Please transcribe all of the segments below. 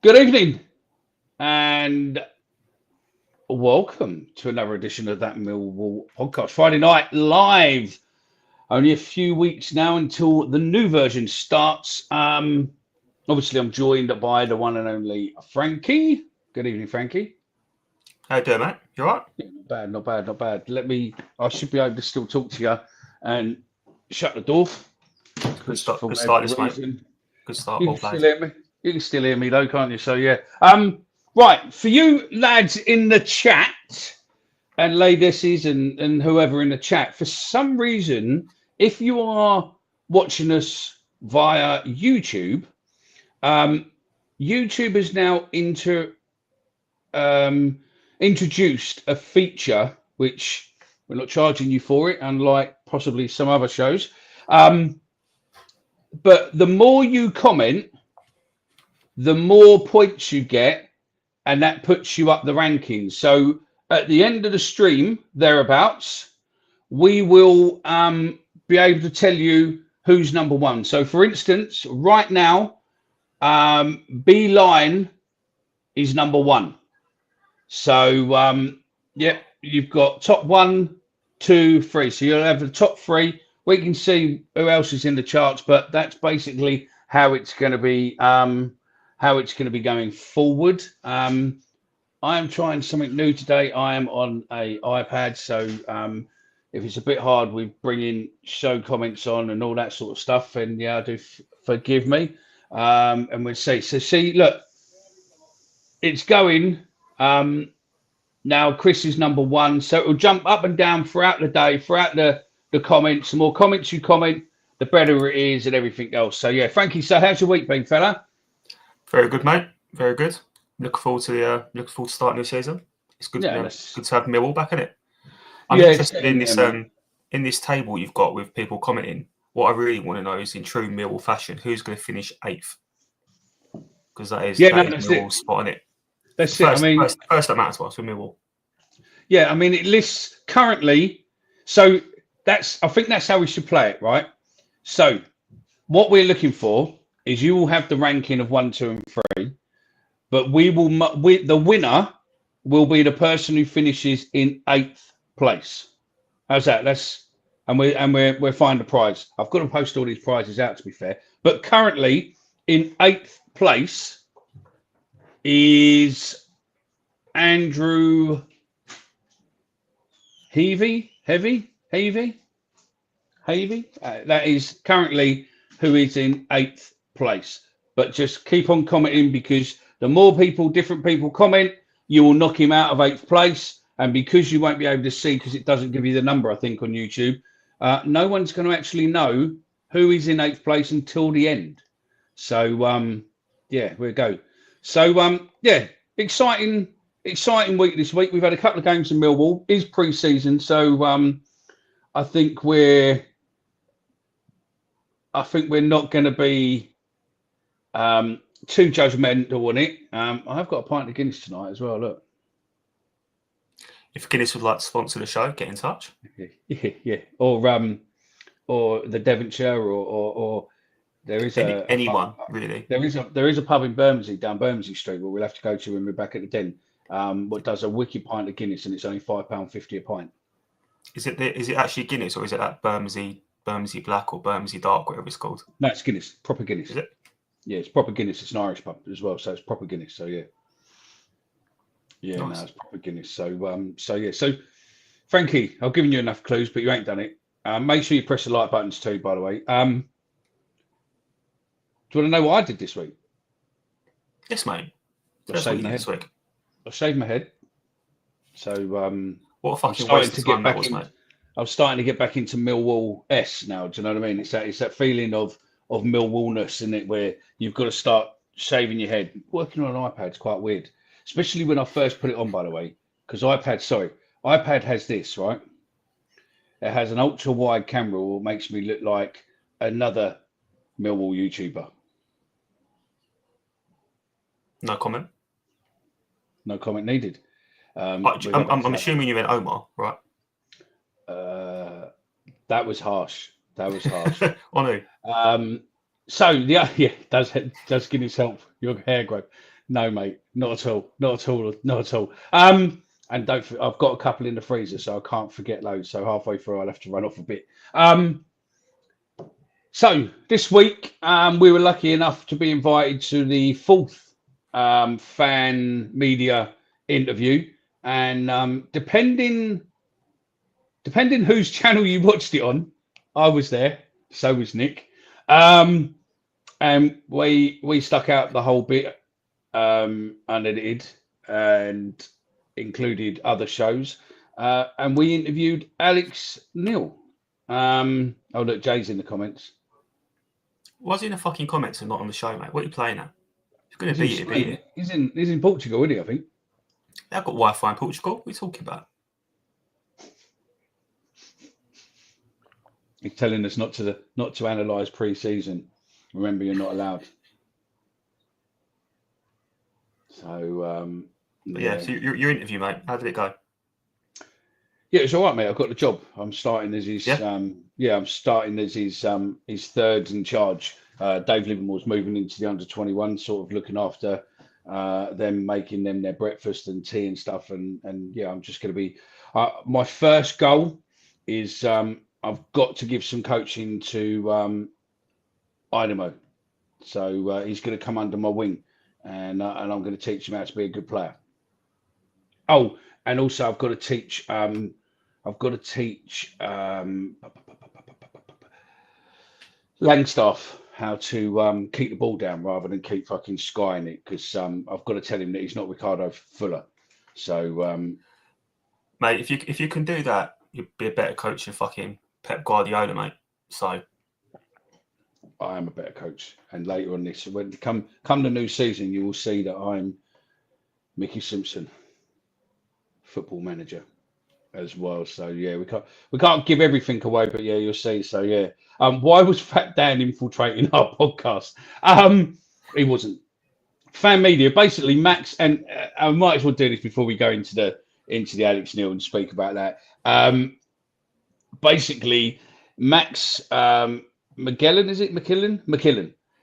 Good evening and welcome to another edition of that Millwall podcast. Friday night live. Only a few weeks now until the new version starts. Obviously, I'm joined by the one and only Frankie. Good evening, Frankie. How you doing, mate? You all right? Yeah, not bad. I should be able to still talk to you and shut the door. Good start this, mate. Good start. You can still hear me. You can still hear me though, can't you? So yeah. Right, for you lads in the chat and ladesses and whoever in the chat, for some reason, if you are watching us via YouTube, YouTube has now introduced a feature which we're not charging you for it, unlike possibly some other shows. But the more you comment, the more points you get, and that puts you up the rankings. So at the end of the stream, thereabouts, we will be able to tell you who's number one. So for instance, right now, Beeline is number one. So, you've got top 1, 2, 3. So you'll have the top 3. We can see who else is in the charts, but that's basically how it's going to be. How it's going to be going forward. I am trying something new today. I am on a iPad, so if it's a bit hard with bringing show comments on and all that sort of stuff, and yeah, do forgive me. And we'll see. So see, look, it's going. Now Chris is number 1, so it will jump up and down throughout the day, throughout the comments. The more comments you comment, the better it is, and everything else. So yeah, Frankie. So how's your week been, fella? Very good, mate. Very good. Looking forward to starting the season. It's good. Yeah, good to have Millwall back in it. I'm interested in this table you've got with people commenting. What I really want to know is, in true Millwall fashion, who's going to finish 8th? Because that is Millwall's spot on it. That's first, it. I mean, first that matters to us for Millwall. Yeah, I mean, it lists currently. So I think that's how we should play it, right? So what we're looking for is you will have the ranking of 1, 2, and 3, but the winner will be the person who finishes in 8th place. How's that? We'll find a prize. I've got to post all these prizes out, to be fair. But currently in 8th place is Andrew Heavy. That is currently who is in 8th place. But just keep on commenting, because the more different people comment, you will knock him out of 8th place. And because you won't be able to see, because it doesn't give you the number, I think, on YouTube, no one's going to actually know who is in 8th place until the end. So, we'll go. So, exciting week this week. We've had a couple of games in Millwall. It's pre-season, so I think we're not going to be too judgmental on it. I've got a pint of Guinness tonight as well. Look, if Guinness would like to sponsor the show, get in touch. Yeah. Or the Devonshire, or there is anyone really. There is a pub in Bermondsey, down Bermondsey Street, where we'll have to go to when we're back at the Den. What does a wicked pint of Guinness, and it's only £5.50 a pint. Is it actually Guinness, or is it that Bermondsey Black or Bermondsey Dark, whatever it's called? No, it's Guinness, proper Guinness. Is it? Yeah, it's proper Guinness. It's an Irish pub as well, so it's proper Guinness. So yeah, nice. No, it's proper Guinness. So Frankie, I've given you enough clues, but you ain't done it. Make sure you press the like buttons too, by the way. Do you want to know what I did this week? Yes, mate. I shaved my head. This week. I shaved my head. So what a fucking waste of time that was, mate. I'm starting to get back into Millwall S now. Do you know what I mean? It's that feeling of Millwallness, isn't it, where you've got to start shaving your head. Working on an iPad is quite weird, especially when I first put it on, by the way, because iPad has this, right? It has an ultra wide camera, which makes me look like another Millwall YouTuber. No comment. No comment needed. I'm assuming you meant Omar, right? That was harsh. On who? So does Guinness help your hair growth? No, mate, not at all, not at all, not at all. And I've got a couple in the freezer, so I can't forget loads. So halfway through, I'll have to run off a bit. So this week, we were lucky enough to be invited to the fourth fan media interview, and depending whose channel you watched it on, I was there. So was Nick. And we stuck out the whole bit unedited and included other shows. And we interviewed Alex Neil. Oh, look, Jay's in the comments. Was he in the fucking comments and not on the show, mate? What are you playing at? He's going to beat it. He's in Portugal, isn't he, I think? They've got Wi-Fi in Portugal. What are you talking about? He's telling us not to analyse pre-season. Remember, you're not allowed. So, So your interview, mate. How did it go? Yeah, it's all right, mate. I've got the job. I'm starting as his. I'm starting as his third in charge. Dave Livermore's moving into the under-21, sort of looking after them, making them their breakfast and tea and stuff. And yeah, I'm just going to be. My first goal is I've got to give some coaching to Dynamo. So he's going to come under my wing, and I'm going to teach him how to be a good player. Oh, and also I've got to teach Langstaff how to keep the ball down rather than keep fucking skying it, because I've got to tell him that he's not Ricardo Fuller. So, mate, if you can do that, you'll be a better coach than fucking Pep Guardiola, mate. So I am a better coach, and later on this, when come the new season, you will see that I'm Mickey Simpson, football manager, as well. So yeah, we can't give everything away, but yeah, you'll see. So yeah, why was Fat Dan infiltrating our podcast? He wasn't. Fan media, basically, Max, and I might as well do this before we go into the Alex Neil and speak about that. Basically, Max McKillen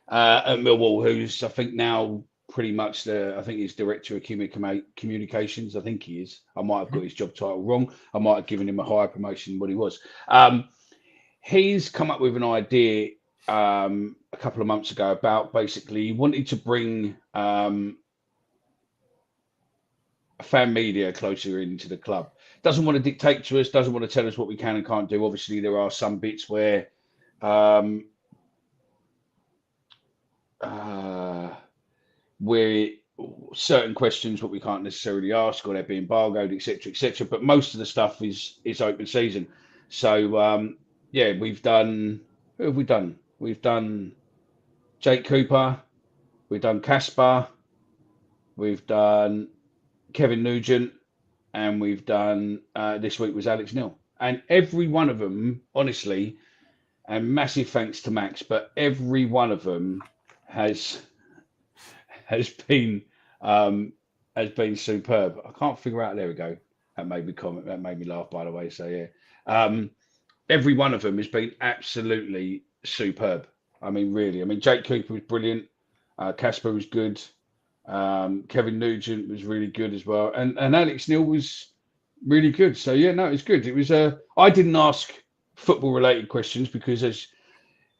at Millwall, who's I think now pretty much he's director of communications. I think he is. I might have got his job title wrong. I might have given him a higher promotion than what he was. He's come up with an idea a couple of months ago about basically he wanted to bring fan media closer into the club. Doesn't want to dictate to us, doesn't want to tell us what we can and can't do. Obviously, there are some bits where certain questions what we can't necessarily ask, or they're being embargoed, etc., etc. But most of the stuff is open season. So yeah, we've done. Who have we done? We've done Jake Cooper, we've done Caspar, we've done Kevin Nugent, and we've done this week was Alex Neil. And every one of them, honestly, and massive thanks to Max, but every one of them has been superb. I can't figure out. There we go. That made me comment. That made me laugh, by the way. So yeah, every one of them has been absolutely superb. I mean, really. I mean, Jake Cooper was brilliant. Caspar was good. Kevin Nugent was really good as well, and Alex Neil was really good. So yeah, no, it's good. It was I didn't ask football related questions because, as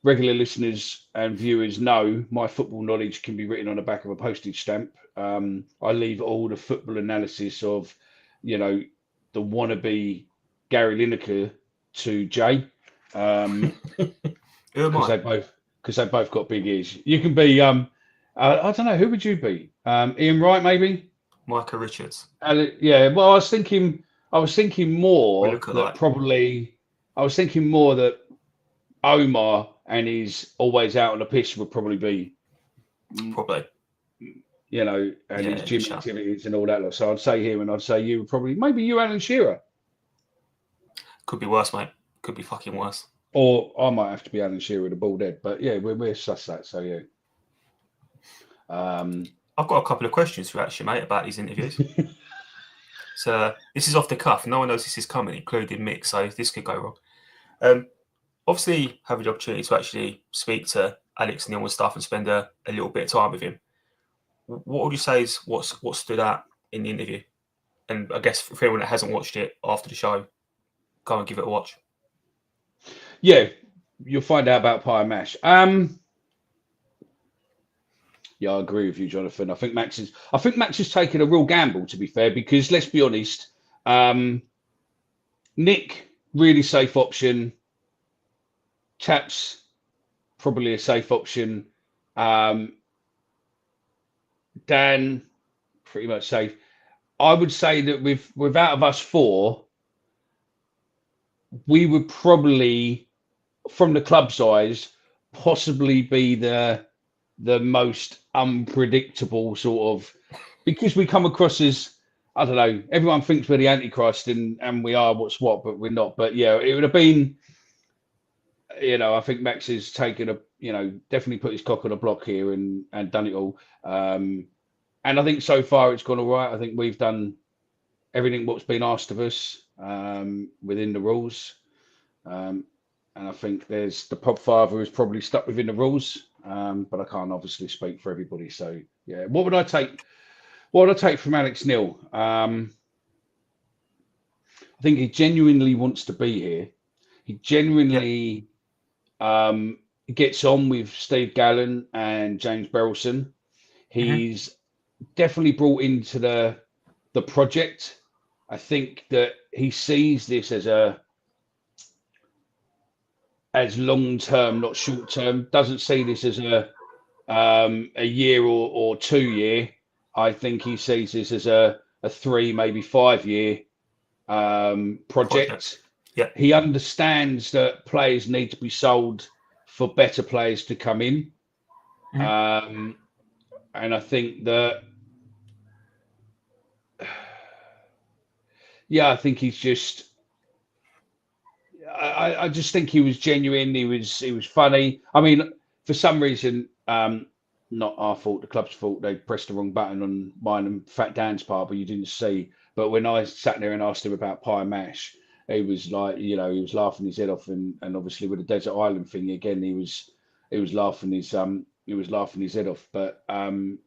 regular listeners and viewers know, my football knowledge can be written on the back of a postage stamp. I leave all the football analysis of, the wannabe Gary Lineker to Jay, because they both got big ears. You can be I don't know, who would you be? Ian Wright, maybe? Micah Richards. Yeah, well, I was thinking more that Omar and his always out on the pitch would probably be his gym activities and all that. So I'd say him, and I'd say you would probably, maybe you, Alan Shearer. Could be worse, mate. Could be fucking worse. Or I might have to be Alan Shearer with a bald head. But yeah, we're sus that. So yeah. I've got a couple of questions for you, actually, mate, about these interviews. So this is off the cuff. No one knows this is coming, including Mick, so this could go wrong. Obviously, having the opportunity to actually speak to Alex Neil and stuff and spend a little bit of time with him. what would you say is what stood out in the interview? And I guess for anyone that hasn't watched it after the show, go and give it a watch. Yeah, you'll find out about pie and mash. Yeah, I agree with you, Jonathan. I think Max has taken a real gamble, to be fair, because let's be honest, Nick, really safe option. Chaps, probably a safe option. Dan, pretty much safe. I would say that with out of us four, we would probably, from the club's eyes, possibly be the most unpredictable sort of, because we come across as, I don't know, everyone thinks we're the Antichrist and we are what's what, but we're not. But yeah, it would have been, I think Max has taken definitely put his cock on a block here and done it all. And I think so far it's gone all right. I think we've done everything what's been asked of us within the rules. And I think there's the Podfather who's probably stuck within the rules, but I can't obviously speak for everybody. So yeah, what would I take? What would I take from Alex Neil? I think he genuinely wants to be here. He genuinely gets on with Steve Gallen and James Berylson. He's definitely brought into the project. I think that he sees this as long term, not short term. Doesn't see this as a year or 2 year. I think he sees this as a 3, maybe 5 year project. Yeah. He understands that players need to be sold for better players to come in. And I think that, I think he's just, I just think he was genuine. He was funny. I mean, for some reason, not our fault, the club's fault. They pressed the wrong button on mine and Fat Dan's part, but you didn't see. But when I sat there and asked him about pie and mash, he was like, he was laughing his head off, and obviously with the desert island thing again, he was laughing his head off. But I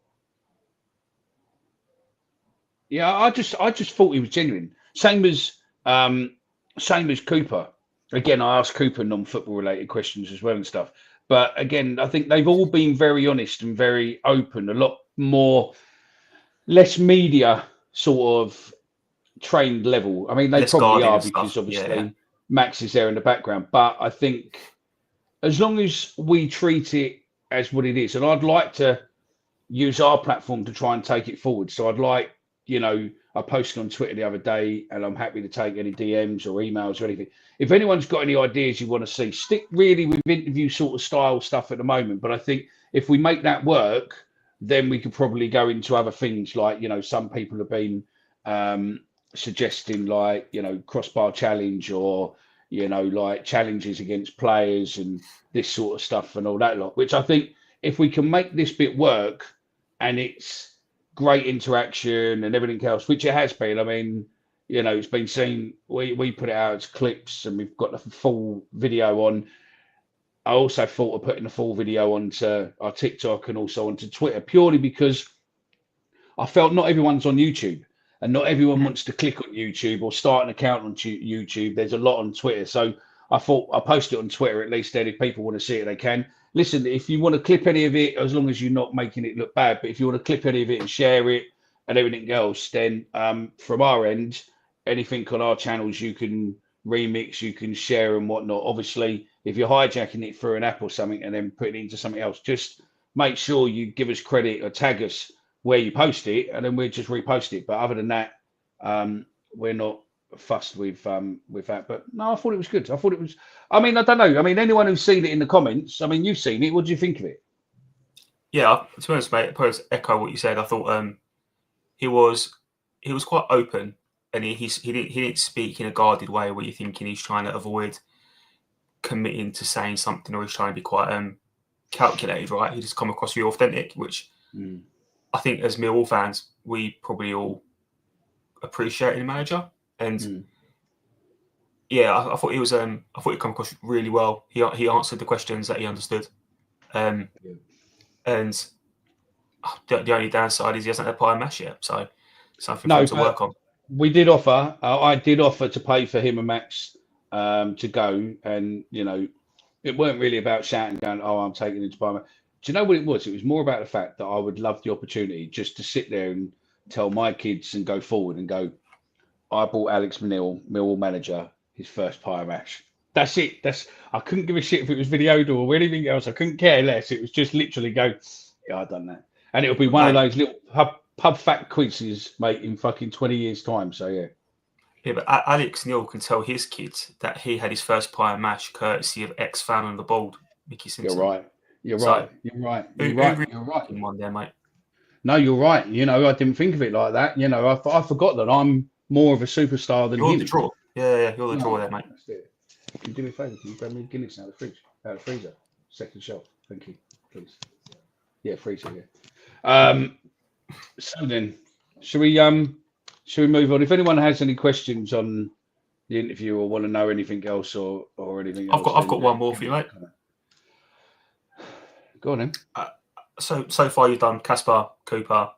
just thought he was genuine. Same as Cooper. Again, I asked Cooper non-football related questions as well and stuff. But again, I think they've all been very honest and very open, a lot less media sort of trained level. I mean, they probably are because obviously Max is there in the background. But I think as long as we treat it as what it is, and I'd like to use our platform to try and take it forward. So I'd like, I posted on Twitter the other day, and I'm happy to take any DMs or emails or anything. If anyone's got any ideas you want to see, stick really with interview sort of style stuff at the moment. But I think if we make that work, then we could probably go into other things like, some people have been suggesting like, crossbar challenge or, like challenges against players and this sort of stuff and all that lot, which I think if we can make this bit work and it's great interaction and everything else, which it has been. I mean, it's been seen. We put it out as clips and we've got the full video on. I also thought of putting the full video onto our TikTok and also onto Twitter purely because I felt not everyone's on YouTube and not everyone wants to click on YouTube or start an account on YouTube. There's a lot on Twitter. So I thought I'll post it on Twitter at least then if people want to see it, they can. Listen, if you want to clip any of it, as long as you're not making it look bad, but if you want to clip any of it and share it and everything else, then from our end, anything on our channels, you can remix, you can share and whatnot. Obviously, if you're hijacking it through an app or something and then putting it into something else, just make sure you give us credit or tag us where you post it, and then we'll just repost it. But other than that, we're not fussed with that. But no, I thought it was good. I thought it was. I mean, I don't know. I mean, anyone who's seen it in the comments. I mean, you've seen it. What do you think of it? Yeah, to be honest, mate, I probably echo what you said. I thought he was quite open, and he didn't speak in a guarded way where you're thinking he's trying to avoid committing to saying something or he's trying to be quite calculated. Right? He just come across really authentic, which I think as Millwall fans we probably all appreciate in a manager. And I thought he was. I thought he come across really well. He answered the questions that he understood, and The only downside is he hasn't had pie and mash yet, so something for No, him to but work on. we did offer. I did offer to pay for him and Max to go, and it weren't really about shouting, going, "Oh, I'm taking him to buy." Do you know what it was? It was more about the fact that I would love the opportunity just to sit there and tell my kids and go forward and go, "I bought Alex Millwall manager, his first pie and mash." That's it. I couldn't give a shit if it was videoed or anything else. I couldn't care less. It was just literally go, "Yeah, I've done that," and it'll be one of those little pub fact quizzes, mate, in fucking 20 years' time. So yeah. Yeah, but Alex Neil can tell his kids that he had his first pie and mash courtesy of ex-fan on the board, Mickey Simpson. You're right. You're So, right. You're right. You're right. You're right. One there, mate. No, you're right. I didn't think of it like that. I forgot that I'm more of a superstar than You're him. the draw. Yeah, you're the draw there, mate. That's it. Can you do me a favour? Can you grab me a Guinness out of the freezer? Second shelf. Thank you, please. Yeah, freezer. Yeah. So then, should we move on? If anyone has any questions on the interview or want to know anything else or anything else, I've got one more for you, mate. Go on then. So far you've done Caspar, Cooper,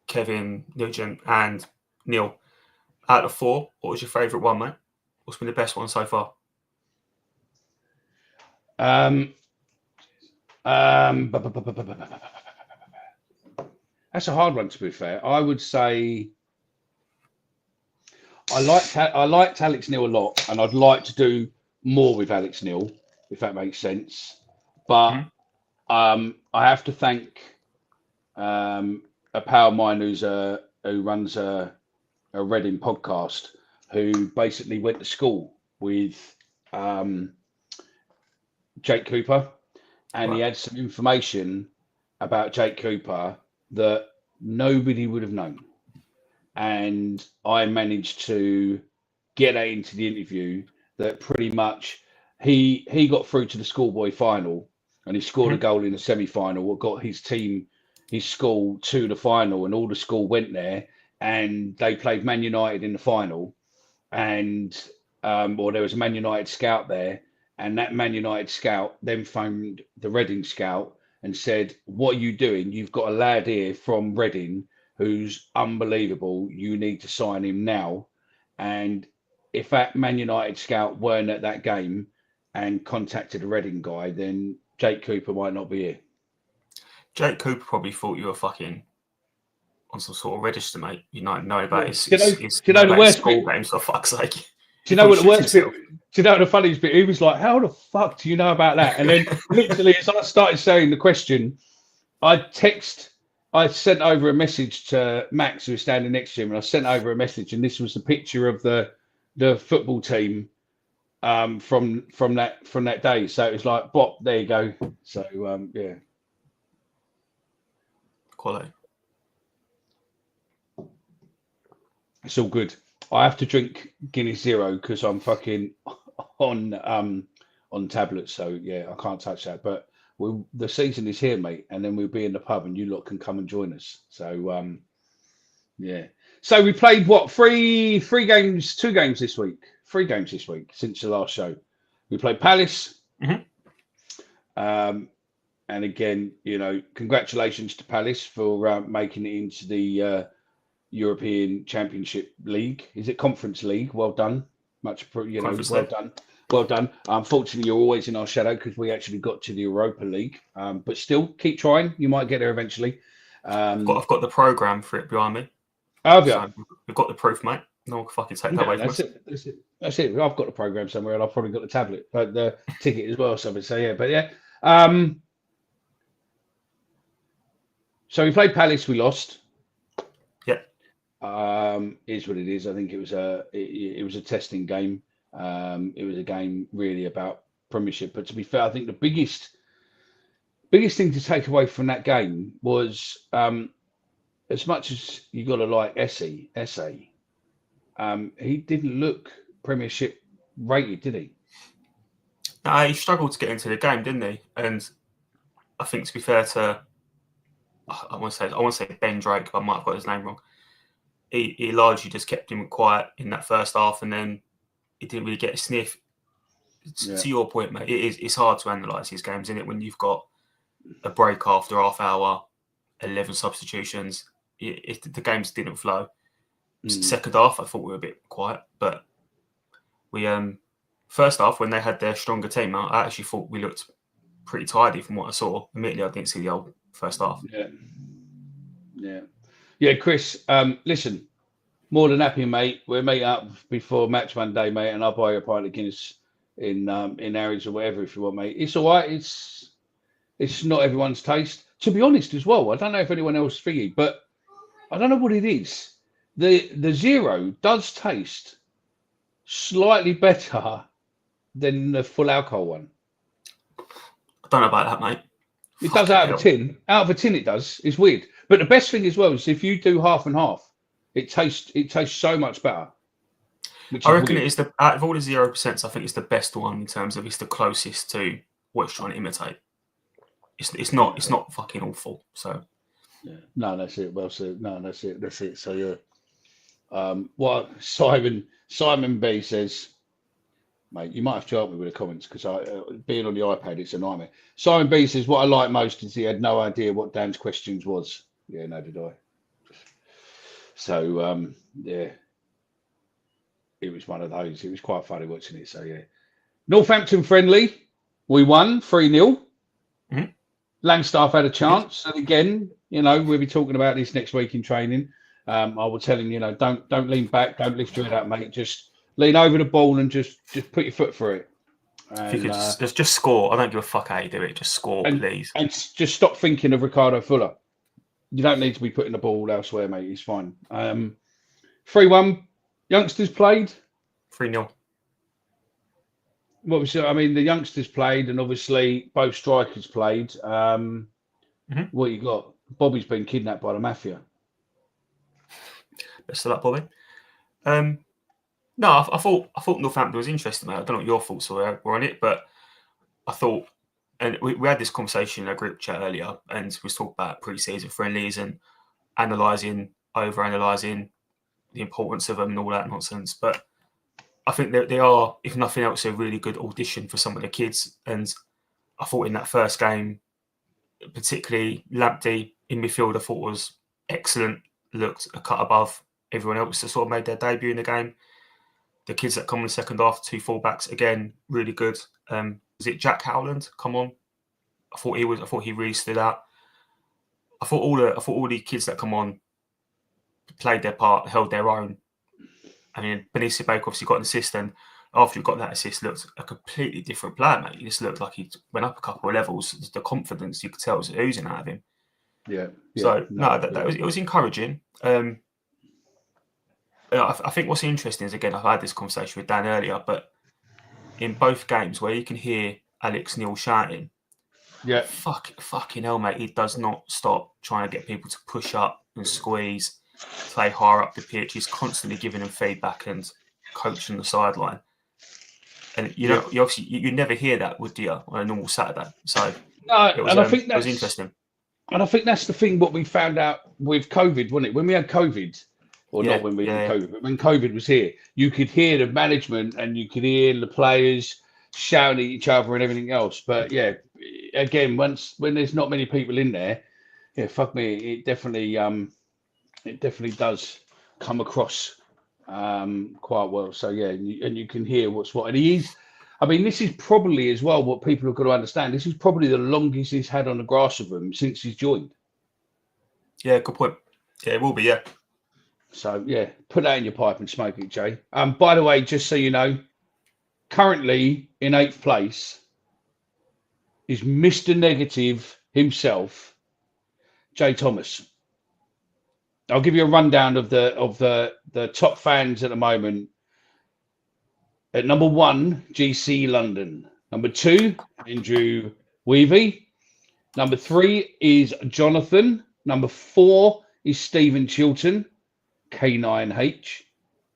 Kevin, Nugent, and Neil. Out of 4, what was your favourite one, mate? What's been the best one so far? That's a hard one, to be fair. I would say I liked Alex Neil a lot, and I'd like to do more with Alex Neil, if that makes sense. But I have to thank a pal of mine who runs a Reading podcast, who basically went to school with Jake Cooper, and he had some information about Jake Cooper that nobody would have known. And I managed to get that into the interview, that pretty much he got through to the schoolboy final, and he scored a goal in the semi-final, what got his school to the final, and all the school went there, and they played Man United in the final, and or there was a Man United scout there, and that Man United scout then phoned the Reading scout and said, "What are you doing? You've got a lad here from Reading who's unbelievable. You need to sign him now." And if that Man United scout weren't at that game and contacted a Reading guy, then Jake Cooper might not be here. Jake Cooper probably thought you were fucking on some sort of register, mate. You know about his the worst school games, for fuck's sake. Do you know what the worst bit? Do you know what the funniest bit? He was like, "How the fuck do you know about that?" And then literally, as I started saying the question, I sent over a message to Max, who was standing next to him, and I sent over a message, and this was a picture of the football team from that day. So it was like, "Bop, there you go." So yeah, quality. It's all good. I have to drink Guinness Zero because I'm fucking on tablets. So yeah, I can't touch that. But the season is here, mate, and then we'll be in the pub, and you lot can come and join us. So yeah. So we played what, 2 games this week. 3 games this week since the last show. We played Palace. And again, congratulations to Palace for making it into the European Championship League. Is it Conference League? Well done. Well done. Unfortunately, you're always in our shadow because we actually got to the Europa League. But still, keep trying. You might get there eventually. I've got the programme for it behind me. Have you? So we've got the proof, mate. No one can fucking take that away from us. That's it. I've got the programme somewhere, and I've probably got the tablet, but the ticket as well. So yeah. But yeah. So we played Palace. We lost. Is what it is. I think it was a testing game. It was a game really about Premiership. But to be fair, I think the biggest thing to take away from that game was, as much as you got to like Essay, he didn't look Premiership rated, did he? No, he struggled to get into the game, didn't he? And I think, to be fair to, I want to say Ben Drake, but I might have got his name wrong. He largely just kept him quiet in that first half, and then he didn't really get a sniff. to your point, mate, it's hard to analyse these games, isn't it? When you've got a break after half hour, 11 substitutions, the games didn't flow. Second half, I thought we were a bit quiet, but we first half, when they had their stronger team out, I actually thought we looked pretty tidy from what I saw. Admittedly, I didn't see the old first half. Yeah, Chris, listen, more than happy, mate. We'll meet up before match Monday, mate, and I'll buy you a pint of Guinness in Harrods or whatever if you want, mate. It's all right. It's not everyone's taste. To be honest as well, I don't know if anyone else thingy, but I don't know what it is. The zero does taste slightly better than the full alcohol one. I don't know about that, mate. It does out of a tin. Out of a tin, it does. It's weird. But the best thing as well is if you do half and half, it tastes so much better. I reckon it is out of all the 0%, I think it's the best one in terms of it's the closest to what it's trying to imitate. It's not fucking awful. So no, that's it. Well said. No, that's it. So yeah. What Simon B says, mate, you might have to help me with the comments because being on the iPad, it's a nightmare. Simon B says, what I like most is he had no idea what Dan's questions was. Yeah, no, did I. So, yeah, it was one of those. It was quite funny watching it. So, yeah. Northampton friendly. We won 3-0. Mm-hmm. Langstaff had a chance. And again, we'll be talking about this next week in training. I will tell him, don't lean back. Don't lift your head up, mate. Just lean over the ball and just put your foot through it. And, if you could just score. I don't give a fuck how you do it. Just score, please. And just stop thinking of Ricardo Fuller. You don't need to be putting the ball elsewhere, mate. It's fine. 3-1. Youngsters played. 3-0. What was it? I mean, the youngsters played, and obviously both strikers played. What you got? Bobby's been kidnapped by the mafia. Best of luck, Bobby. No, I thought Northampton was interesting, mate. I don't know what your thoughts were on it, but I thought, and we had this conversation in a group chat earlier, and we was talking about pre-season friendlies and over-analysing the importance of them and all that nonsense. But I think they are, if nothing else, a really good audition for some of the kids. And I thought in that first game, particularly Lamptey in midfield, I thought was excellent. Looked a cut above everyone else that sort of made their debut in the game. The kids that come in the second half, 2 fullbacks, again, really good. Was it Jack Howland? Come on, I thought he really stood out. I thought all the kids that come on played their part, held their own. I mean, Benicio Baker obviously got an assist, and after he got that assist, looked a completely different player, mate. He just looked like he went up a couple of levels. The confidence you could tell was oozing out of him. Yeah. So it was encouraging. I think what's interesting is, again, I've had this conversation with Dan earlier, but in both games where you can hear Alex Neil shouting, fucking hell, mate, he does not stop trying to get people to push up and squeeze, play higher up the pitch. He's constantly giving them feedback and coaching the sideline. And you obviously you never hear that, would you, on a normal Saturday? So no, it was, and I think it was interesting. And I think that's the thing. What we found out with COVID, wasn't it? When we had COVID. Not when we had COVID, but when COVID was here, you could hear the management and you could hear the players shouting at each other and everything else. But yeah, again, when there's not many people in there, fuck me, it definitely does come across quite well. So yeah, and you can hear what's what. And he is, I mean, this is probably as well what people have got to understand. This is probably the longest he's had on the grass of him since he's joined. Yeah, good point. Yeah, it will be. Yeah. So, yeah, put that in your pipe and smoke it, Jay. By the way, just so you know, currently in 8th place is Mr. Negative himself, Jay Thomas. I'll give you a rundown of the top fans at the moment. At number 1, GC London. Number 2, Andrew Weavy. Number 3 is Jonathan. Number 4 is Stephen Chilton. K9H.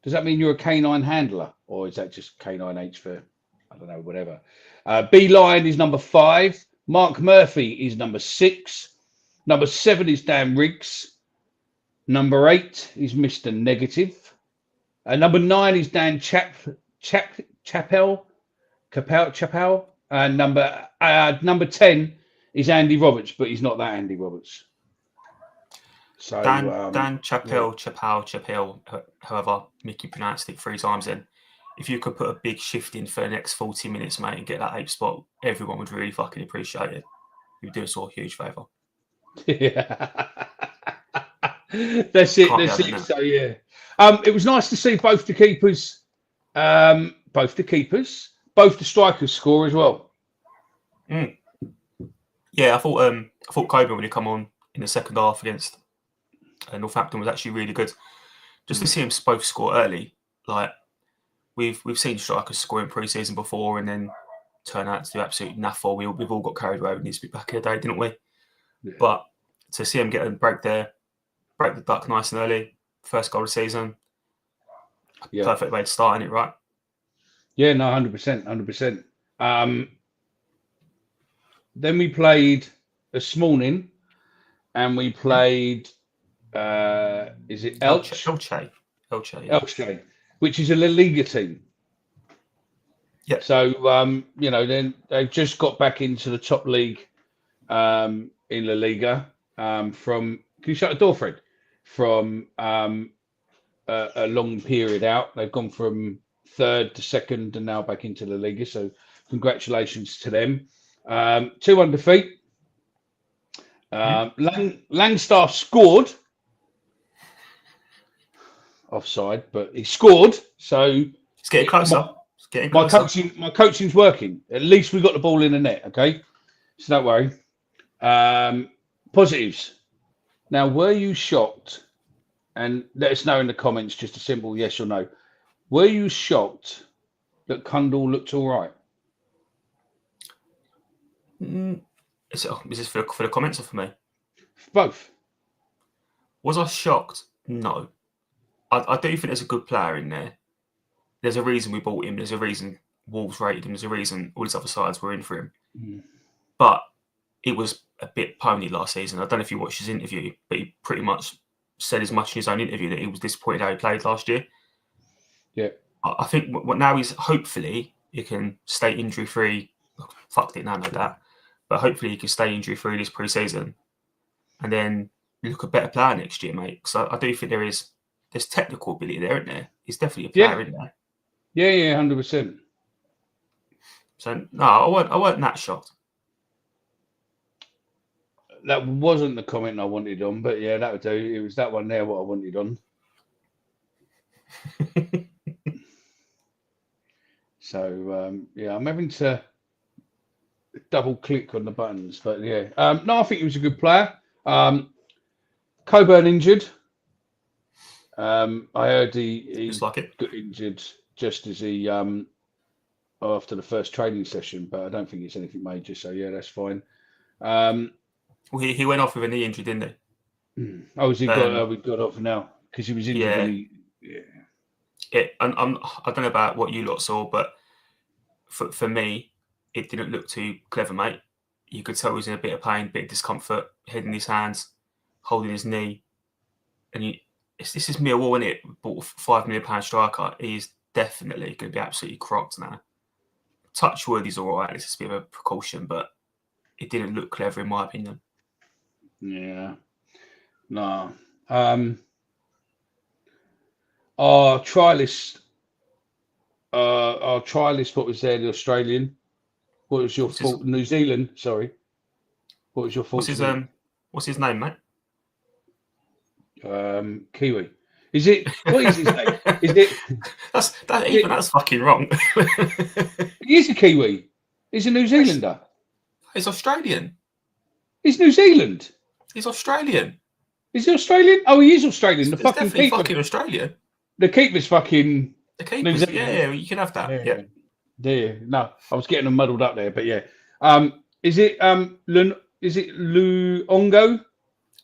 Does that mean you're a K9 handler, or is that just K9H for, I don't know, whatever? B-Line is number 5. Mark Murphy is number 6. Number 7 is Dan Riggs. Number 8 is Mr. Negative. Number 9 is Dan Chappell. Chappell, and number 10 is Andy Roberts, but he's not that Andy Roberts. So Dan Chappell, however Mickey pronounced it 3 times. Then, if you could put a big shift in for the next 40 minutes, mate, and get that 8th spot, everyone would really fucking appreciate it. You'd do us all a huge favour. Yeah, that's it. That's it. So yeah, it was nice to see both the keepers, both the strikers score as well. Yeah, I thought Coburn when he come on in the second half against Northampton was actually really good. Just to see him both score early, like we've seen strikers score in pre-season before and then turn out to do absolute naffle. We've all got carried away with this bit back in the day, didn't we? Yeah. But to see him get a break the duck nice and early, first goal of the season, perfect way to start, isn't it, right? Yeah, no, 100%. Then we played this morning, and we played. Is it Elche? Elche, which is a La Liga team. Yeah. So then they've just got back into the top league in La Liga from. Can you shut the door, Fred? From a long period out, they've gone from 3rd to 2nd and now back into La Liga. So congratulations to them. 2-1 defeat. Langstaff scored. Offside, but he scored. So it's getting closer. My coaching's working. At least we got the ball in the net. Okay, so don't worry. Positives. Now, were you shocked? And let us know in the comments. Just a simple yes or no. Were you shocked that Kundal looked all right? Is this for the comments or for me? Both. Was I shocked? No. I do think there's a good player in there. There's a reason we bought him. There's a reason Wolves rated him. There's a reason all these other sides were in for him. But it was a bit pony last season. I don't know if you watched his interview, but he pretty much said as much in his own interview that he was disappointed how he played last year. Yeah. I think what now he's hopefully he can stay injury free. Fucked it now, no doubt. But hopefully he can stay injury free this pre-season, and then look a better player next year, mate. So I do think there's technical ability there, isn't there? He's definitely a player, isn't there? Yeah, 100%. So no, I weren't that shocked. That wasn't the comment I wanted on, but yeah, that would do. It was that one there what I wanted on. So I'm having to double click on the buttons, but yeah. No, I think he was a good player. Coburn injured. I heard he got injured just as he after the first training session, but I don't think it's anything major. So yeah, that's fine. Well, he went off with a knee injury, didn't he? Oh, we got off now because he was injured. Yeah. I don't know about what you lot saw, but for me, it didn't look too clever, mate. You could tell he was in a bit of pain, a bit of discomfort, head in his hands, holding his knee. And this is Millwall, isn't it? Bought a £5 million striker. He's definitely going to be absolutely crocked now. Touch wood, he's all right. It's just a bit of a precaution, but it didn't look clever in my opinion. Yeah. No. Our trialist, what was there? The Australian. What was your fault? New Zealand, sorry. What was your fault? What's his name, mate? Kiwi. Is it? What is his name? Is it? That's fucking wrong. He is a Kiwi. He's a New Zealander. He's Australian. He's New Zealand. He's Australian. Is he Australian? Oh, he is Australian. The fucking keeper. Fucking Australian. The keeper's fucking. The keeper's. Yeah, you can have that. Yeah. There. No, I was getting them muddled up there, but yeah. Is it Luongo?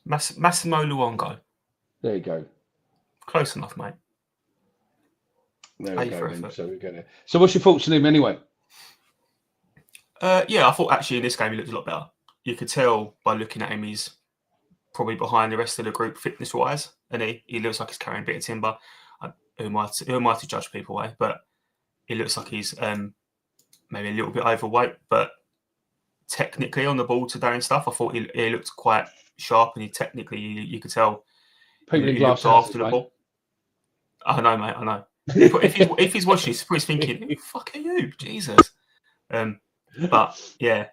Massimo Luongo. There you go. Close enough, mate. There we go. So we go there. So what's your thoughts on him anyway? Yeah, I thought actually in this game he looked a lot better. You could tell by looking at him he's probably behind the rest of the group fitness-wise, and he looks like he's carrying a bit of timber. Who am I to judge people, but it looks like he's maybe a little bit overweight, but technically on the ball today and stuff, I thought he looked quite sharp, and you could tell he looked after the ball. I know, mate. I know. If he's watching this, he's thinking, "Who the fuck are you, Jesus?" But yeah,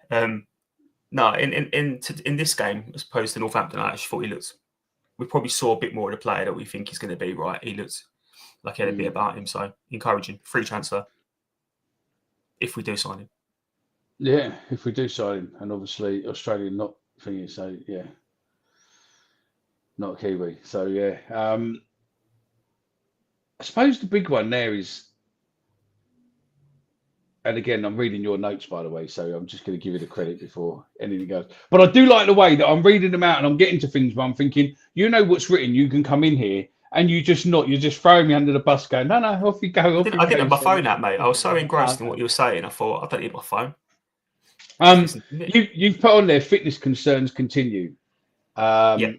no. In this game, as opposed to Northampton, I actually thought he looked. We probably saw a bit more of the player that we think he's going to be. Right, he looked like he had a bit about him. So encouraging, free transfer if we do sign him. Yeah, if we do sign him, and obviously Australian not thinking, so yeah, not Kiwi. So yeah, I suppose the big one there is, and again, I'm reading your notes, by the way, so I'm just going to give you the credit before anything goes. But I do like the way that I'm reading them out and I'm getting to things where I'm thinking, you know what's written, you can come in here and you're just throwing me under the bus going, no, off you go. I didn't have my phone out, mate. I was so engrossed in what you were saying, I thought, I don't need my phone. You've put on there, fitness concerns continue. Yeah.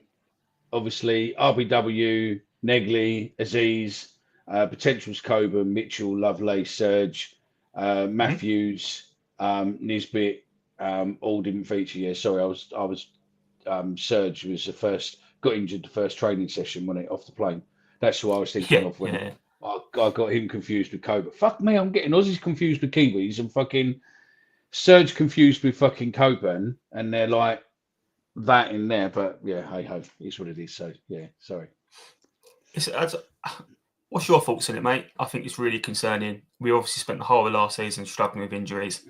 Obviously, RBW, Negley, Aziz, potentials Coburn, Mitchell, Lovelace, Serge, Matthews, Nisbet, all didn't feature. Yeah, sorry, I was Serge was got injured the first training session when off the plane. That's who I was thinking of when I got him confused with Coburn. Fuck me, I'm getting Aussies confused with Kiwis and fucking Serge confused with fucking Coburn, and they're like that in there. But yeah, hey ho, it's what it is. So yeah, sorry. What's your thoughts on it, mate? I think it's really concerning. We obviously spent the whole of last season struggling with injuries.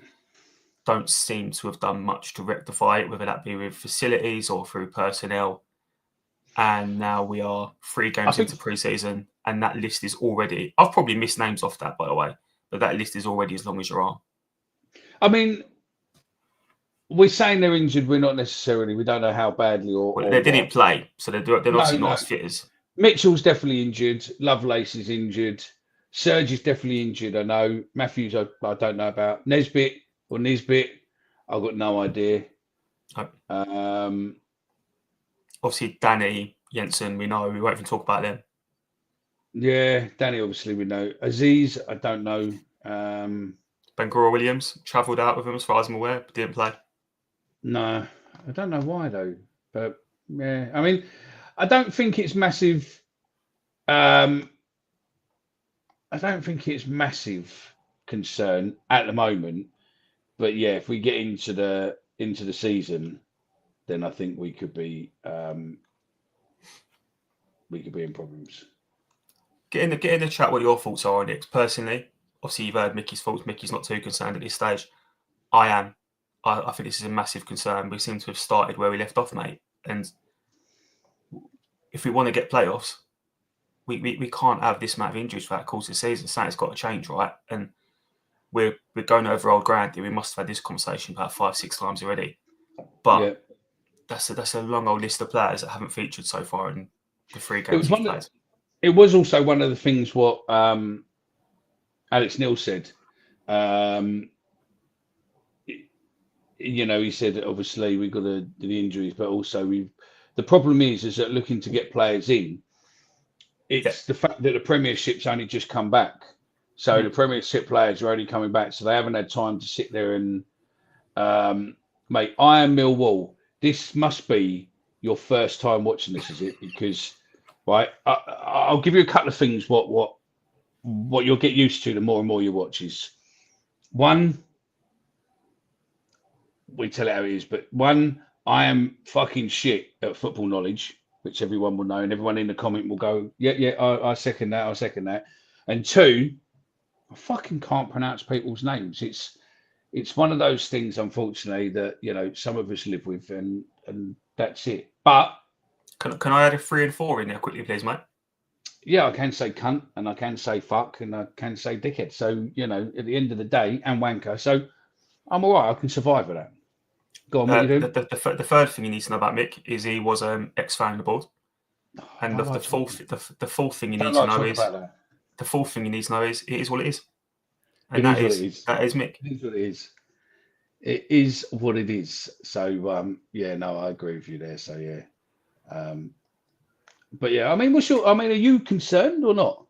Don't seem to have done much to rectify it, whether that be with facilities or through personnel. And now we are 3 games into pre-season, and that list is already... I've probably missed names off that, by the way, but that list is already as long as your arm. I mean, we're saying they're injured. We're not necessarily... We don't know how badly or they didn't play, so they're obviously not as fit as... Mitchell's definitely injured. Lovelace is injured. Serge is definitely injured, I know. Matthews, I don't know about. Nisbet, I've got no idea. Obviously, Danny, Jensen, we know. We won't even talk about them. Yeah, Danny, obviously, we know. Aziz, I don't know. Bangura Williams travelled out with him, as far as I'm aware, but didn't play. No, I don't know why, though. But, yeah, I mean... I don't think it's massive. I don't think it's massive concern at the moment. But yeah, if we get into the season, then I think we could be in problems. Get in the chat what your thoughts are on it. Personally, obviously you've heard Mickey's thoughts. Mickey's not too concerned at this stage. I am. I think this is a massive concern. We seem to have started where we left off, mate. And if we want to get playoffs, we can't have this amount of injuries throughout the course of the season. Something's got to change, right? And we're going over old ground here. We must have had this conversation about 5-6 times already. But that's a long old list of players that haven't featured so far in the 3 games we've played. It was also one of the things what Alex Neil said. He said obviously we've got the injuries, but also the problem is that looking to get players in, it's the fact that the Premiership's only just come back. So the Premiership players are only coming back, so they haven't had time to sit there and, mate, I am Millwall. This must be your first time watching this, is it? Because, right, I'll give you a couple of things what you'll get used to the more and more you watch is, one, we tell it how it is, but one, I am fucking shit at football knowledge, which everyone will know, and everyone in the comment will go, I second that. And 2, I fucking can't pronounce people's names. It's one of those things, unfortunately, that some of us live with, and that's it. But can I add a 3 and 4 in there quickly, please, mate? Yeah, I can say cunt, and I can say fuck, and I can say dickhead. So at the end of the day, and wanker. So I'm all right. I can survive with that. Go on, what you doing? The third thing you need to know about Mick is he was ex-fan of the board, and the fourth thing you need to know is the fourth thing you need to know is it is what it is, and that is Mick. It is what it is. It is what it is. So I agree with you there. So but yeah, I mean, are you concerned or not?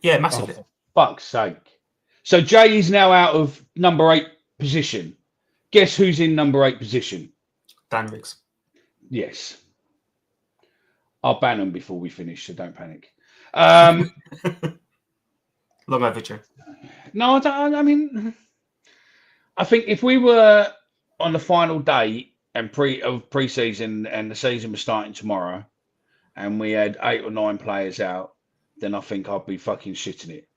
Yeah, massively. Oh, for fuck's sake. So Jay is now out of number 8 position. Guess who's in number 8 position? Dan Riggs. Yes. I'll ban them before we finish, so don't panic. Long overdue. No, I don't. I mean, I think if we were on the final day and pre-season and the season was starting tomorrow, and we had 8 or 9 players out, then I think I'd be fucking shitting it.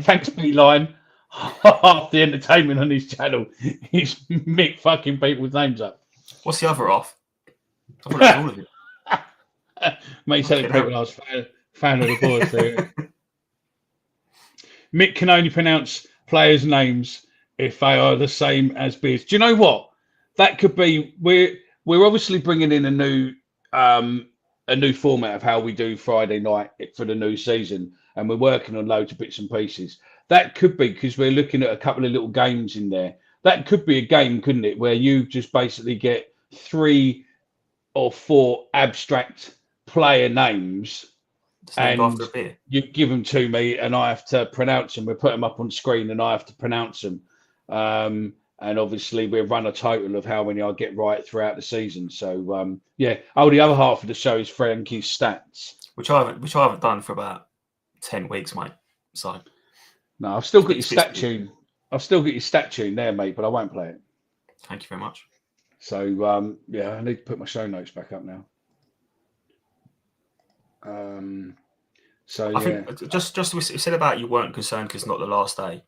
Thanks, Beeline. Half the entertainment on his channel is Mick fucking people's names up. What's the other half? I thought that was all of it. Mate, telling people I was fan of the boys there. Mick can only pronounce players' names if they are the same as Beers. Do you know what? That could be. We're obviously bringing in a new format of how we do Friday night for the new season, and we're working on loads of bits and pieces. That could be because we're looking at a couple of little games in there. That could be a game, couldn't it, where you just basically get 3 or 4 abstract player names, and you give them to me, and I have to pronounce them. We put them up on screen, and I have to pronounce them. And obviously, we run a total of how many I get right throughout the season. So, the other half of the show is Frankie's stats, which I haven't done for about 10 weeks, mate. So, no, I've still got your stat tune. I've still got your stat tune there, mate, but I won't play it. Thank you very much. So, I need to put my show notes back up now. I think just we said about you weren't concerned because it's not the last day.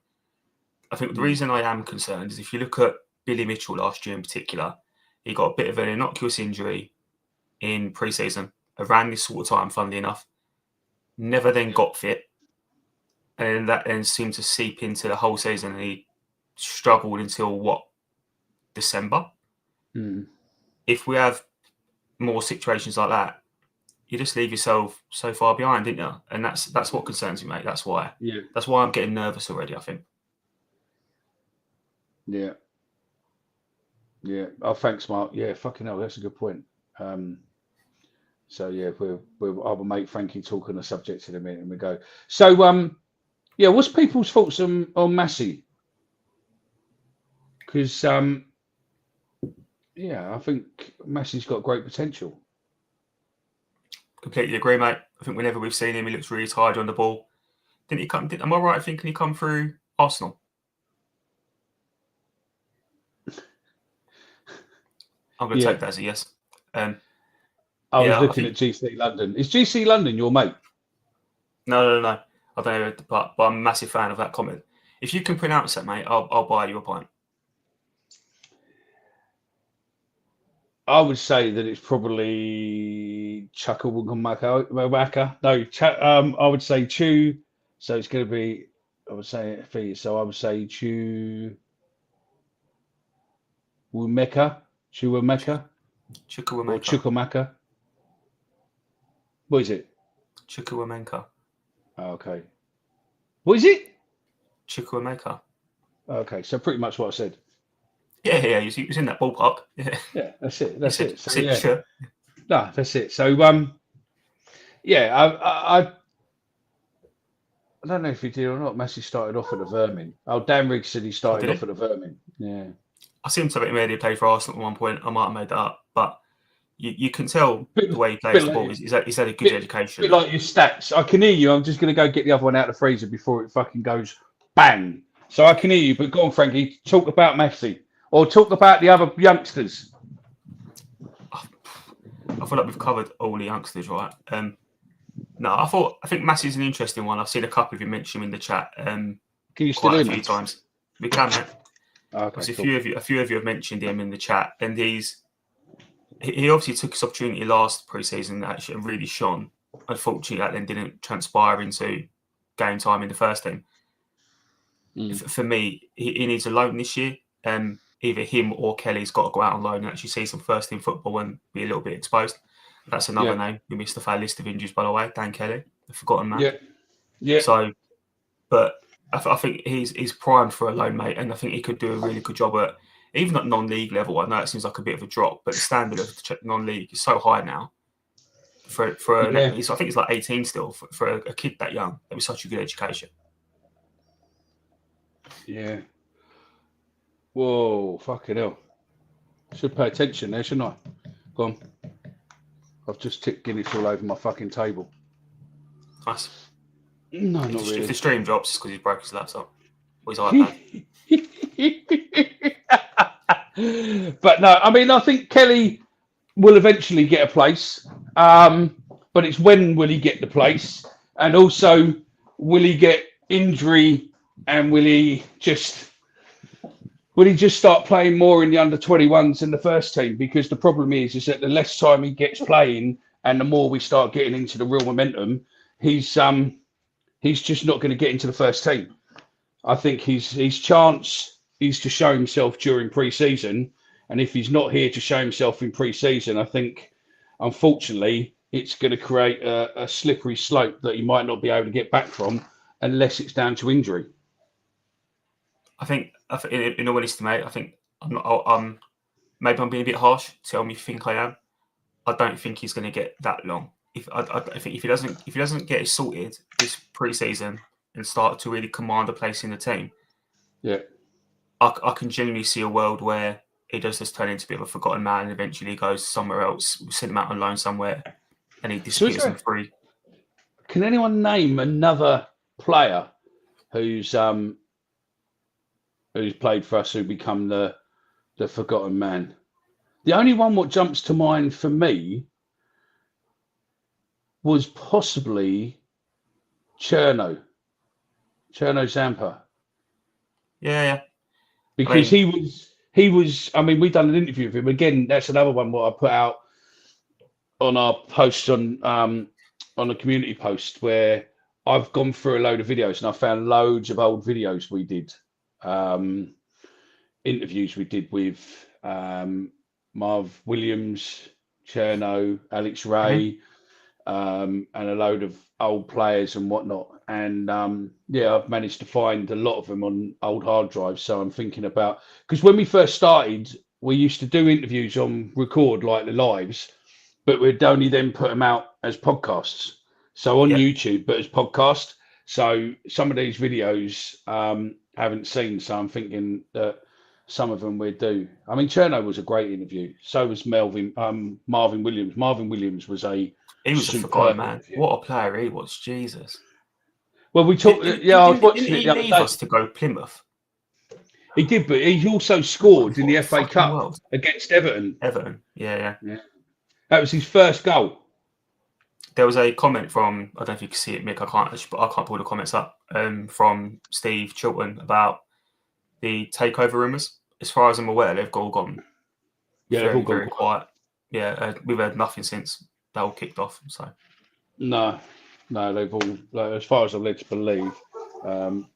I think the reason I am concerned is if you look at Billy Mitchell last year in particular, he got a bit of an innocuous injury in pre-season around this sort of time, funnily enough. Never then got fit. And that then seemed to seep into the whole season, and he struggled until, December? If we have more situations like that, you just leave yourself so far behind, didn't you? And that's what concerns me, mate. That's why. Yeah. That's why I'm getting nervous already, I think. Yeah. Yeah. Oh, thanks, Mark. Yeah, fucking hell, that's a good point. I'll make Frankie talk on the subject in a minute and we go. So, what's people's thoughts on Massey? Because, I think Massey's got great potential. Completely agree, mate. I think whenever we've seen him, he looks really tired on the ball. Am I right thinking he come through Arsenal? I'm going to take that as a yes. I was looking at GC London. Is GC London your mate? No. I don't know, but I'm a massive fan of that comment. If you can pronounce that, mate, I'll buy you a pint. I would say that it's probably Chukwuemeka. No, I would say Chu. So it's going to be. I would say Chukwuemeka. Or Chukwuemeka. What is it? Chukwuemeka. Oh, okay. What is it? Chukwuemeka. Okay, so pretty much what I said. Yeah, he was in that ballpark. Yeah, that's it. That's it. So, sure. No, that's it. So, I don't know if he did or not. Messi started off at the Vermin. Oh, Dan Riggs said he started off at the Vermin. Yeah. I seem to have it made he played for Arsenal at one point. I might have made that up, but you can tell the way he plays the ball. He's had a good education. A bit like your stats. I can hear you. I'm just going to go get the other one out of the freezer before it fucking goes bang. So I can hear you, but go on, Frankie. Talk about Messi. Or talk about the other youngsters. I feel like we've covered all the youngsters, right? I think Massey's an interesting one. I've seen a couple of you mention him in the chat. Can you still quite a few times? We can, mate. Okay, cool. A few of you have mentioned him in the chat, and he obviously took his opportunity last pre-season actually and really shone. Unfortunately, that then didn't transpire into game time in the first team. For me, he needs a loan this year. Either him or Kelly's got to go out on loan and actually see some first team football and be a little bit exposed. That's another name we missed off our list of injuries, by the way. Dan Kelly, I've forgotten that. Yeah. So, but I think he's primed for a loan, mate, and I think he could do a really good job at even at non-league level. I know it seems like a bit of a drop, but the standard of non-league is so high now. I think he's like 18 still for a kid that young. It was such a good education. Yeah. Whoa, fucking hell. Should pay attention there, shouldn't I? Go on. I've just tipped Guinness all over my fucking table. Nice. No, not really. If the stream drops, it's because he's broke his laptop or his iPad. But no, I mean, I think Kelly will eventually get a place. But it's when will he get the place? And also, will he get injury and will he just start playing more in the under-21s in the first team? Because the problem is that the less time he gets playing and the more we start getting into the real momentum, he's just not going to get into the first team. I think his chance is to show himself during pre-season. And if he's not here to show himself in pre-season, I think, unfortunately, it's going to create a slippery slope that he might not be able to get back from unless it's down to injury. I think, in all honesty, mate, I think maybe I'm being a bit harsh. Tell me if you think I am. I don't think he's going to get that long. I think if he doesn't get it sorted this pre-season and start to really command a place in the team, yeah, I can genuinely see a world where he does just turn into a bit of a forgotten man and eventually goes somewhere else. We send him out on loan somewhere, and he disappears in free. Can anyone name another player who's played for us who become the forgotten man? The only one what jumps to mind for me was possibly Cherno Zampa. Yeah. Because he was. I mean, we've done an interview with him. Again, that's another one what I put out on our post on a community post where I've gone through a load of videos and I found loads of old videos we did, interviews we did with Marv Williams, Cherno, Alex Ray, and a load of old players and whatnot. And I've managed to find a lot of them on old hard drives. So I'm thinking about, because when we first started, we used to do interviews on record, like the lives, but we'd only then put them out as podcasts. So on YouTube, but as podcast. So some of these videos haven't seen. So I'm thinking that some of them we'd do. I mean, Cherno was a great interview. So was Marvin Williams. Marvin Williams was a forgotten man. Interview. What a player he was, Jesus. Well, we talked. I was watching it the other day. Us to go Plymouth. He did, but he also scored in the FA Cup against Everton. Yeah. That was his first goal. There was a comment from, I don't know if you can see it, Mick. I can't pull the comments up. From Steve Chilton about the takeover rumours. As far as I'm aware, they've all gone. Yeah, they've all gone very quiet. Yeah, we've heard nothing since that all kicked off. So no, they've all, as far as I'm led to believe,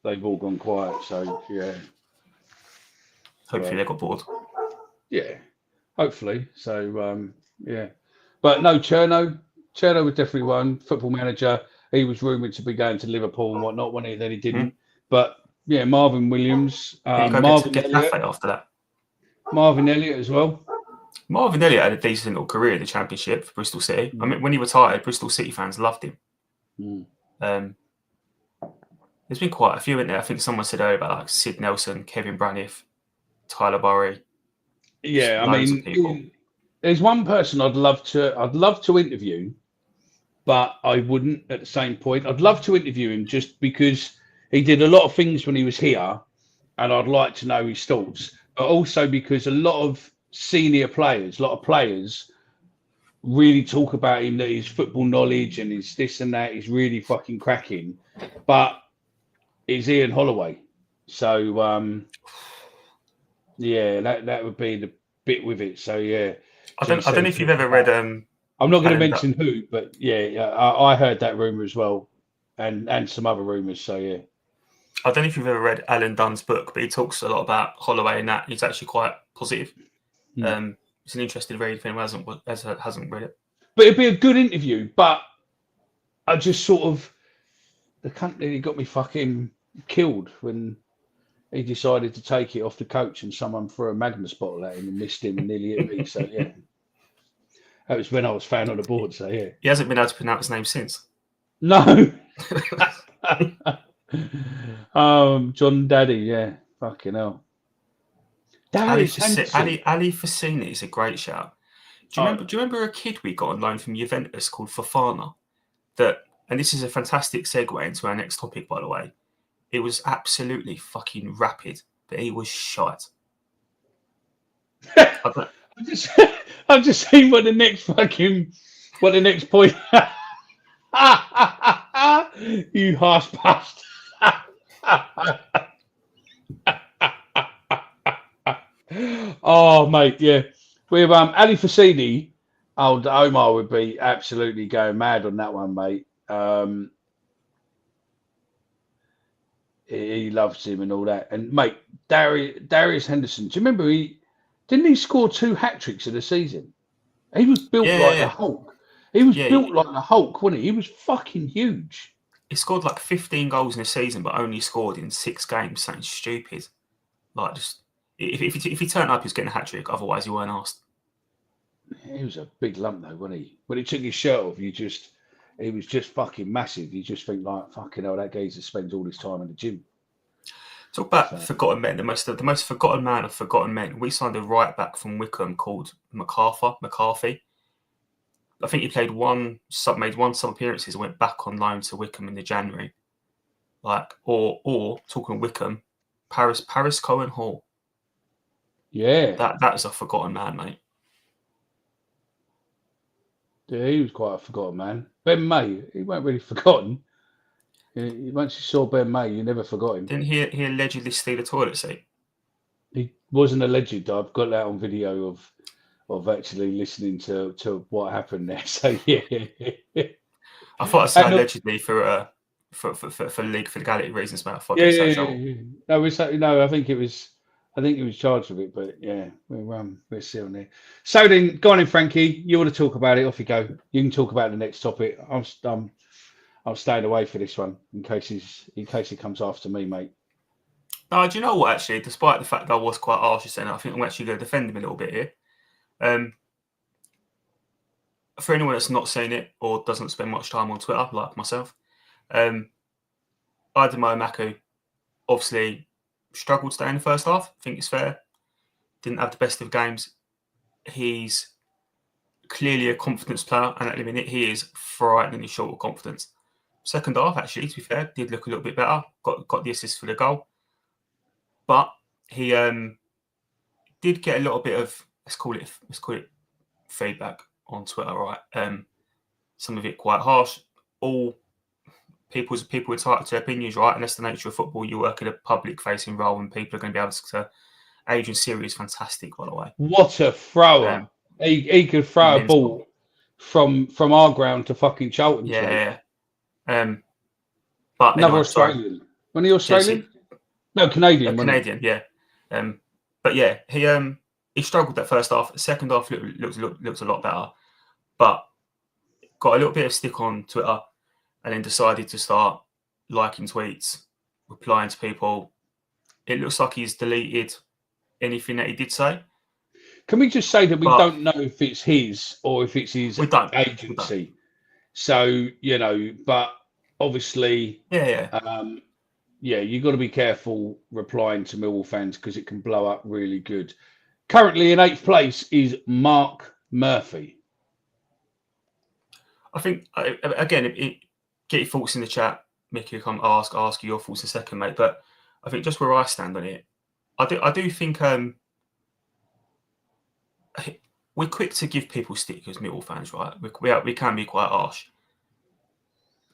they've all gone quiet. So yeah, hopefully they got bored. Yeah, hopefully. So yeah, but no, Cherno was definitely one. Football Manager. He was rumoured to be going to Liverpool and whatnot, when then he didn't. But yeah, Marvin Williams, Marvin Elliott after that. Marvin Elliott as well. Marvin Elliott had a decent little career in the Championship for Bristol City. I mean, when he retired, Bristol City fans loved him. There's been quite a few in there. I think someone said earlier about like Sid Nelson, Kevin Braniff, Tyler Burry. Yeah, I mean, there's one person I'd love to interview, but I wouldn't at the same point. I'd love to interview him just because he did a lot of things when he was here, and I'd like to know his thoughts. But also because a lot of senior players, really talk about him, that his football knowledge and his this and that is really fucking cracking. But it's Ian Holloway. So, yeah, that would be the bit with it. So, yeah. I don't know if you've ever read... I'm not going to mention who, but yeah, I heard that rumour as well, and some other rumours, so yeah. I don't know if you've ever read Alan Dunn's book, but he talks a lot about Holloway and that. He's actually quite positive. It's an interesting read if anyone hasn't read it. But it'd be a good interview, but I just sort of... The cunt nearly got me fucking killed when he decided to take it off the coach and someone threw a Magnus bottle at him and missed him and nearly hit me, so yeah. That was when I was found on the board, so yeah. He hasn't been able to pronounce his name since. No. John Daddy, yeah, fucking hell. Darius Henderson. Ali Facini is a great shout. Do you remember a kid we got on loan from Juventus called Fofana? And this is a fantastic segue into our next topic, by the way. It was absolutely fucking rapid, but he was shite. I've just seen what the next point. You harsh bastard. Oh, mate, yeah. With Ali Facini, Omar would be absolutely going mad on that one, mate. He loves him and all that. And mate, Darius Henderson. Do you remember didn't he score 2 hat-tricks in the season? He was built like the Hulk. He was built like the Hulk, wasn't he? He was fucking huge. He scored like 15 goals in a season, but only scored in 6 games. Something stupid. Like, just if he turned up, he was getting a hat-trick. Otherwise, he weren't asked. He was a big lump, though, wasn't he? When he took his shirt off, he was just fucking massive. You just think, like, fucking hell, that geezer spends all his time in the gym. Talk about forgotten men. The most forgotten man of forgotten men. We signed a right back from Wickham called McCarthy. I think he made one sub appearances and went back on loan to Wickham in the January. Like, or talking Wickham, Paris Cohen Hall. Yeah, that is a forgotten man, mate. Yeah, he was quite a forgotten man. Ben May, he weren't really forgotten. Once you saw Ben May, you never forgot him. Didn't he allegedly steal a toilet seat? He wasn't alleged. I've got that on video of actually listening to what happened there. So yeah. I thought I said allegedly for legality reasons, mate. I thought No, I think he was charged with it, but yeah, we're see on there. So then, go on in, Frankie. You want to talk about it? Off you go. You can talk about the next topic. I'm staying away for this one in case he comes after me, mate. No, do you know what? Actually, despite the fact that I was quite harsh just then, I think I'm actually going to defend him a little bit here. For anyone that's not seen it or doesn't spend much time on Twitter, like myself, Idemo Maku obviously struggled today in the first half. I think it's fair. Didn't have the best of games. He's clearly a confidence player, and at the minute he is frighteningly short of confidence. Second half, actually, to be fair, did look a little bit better. Got the assist for the goal, but he did get a little bit of let's call it feedback on Twitter, right? Some of it quite harsh. All people are entitled to opinions, right? And that's the nature of football. You work in a public-facing role, and people are going to be able to. Adrian Siri is fantastic, by the way. What a thrower! He could throw a ball from our ground to fucking Charlton. Yeah. But another Australian. When are you Australian? No, Canadian. Canadian, yeah. But yeah, he struggled that first half. The second half looked a lot better, but got a little bit of stick on Twitter, and then decided to start liking tweets, replying to people. It looks like he's deleted anything that he did say. Can we just say that we don't know if it's his or if it's his agency? So, but obviously, you've got to be careful replying to Millwall fans because it can blow up really good. Currently in 8th place is Mark Murphy. I think, again, get your thoughts in the chat. Mickey, come ask you your thoughts in a second, mate. But I think just where I stand on it, I do think we're quick to give people stick as Millwall fans, right? We can be quite harsh.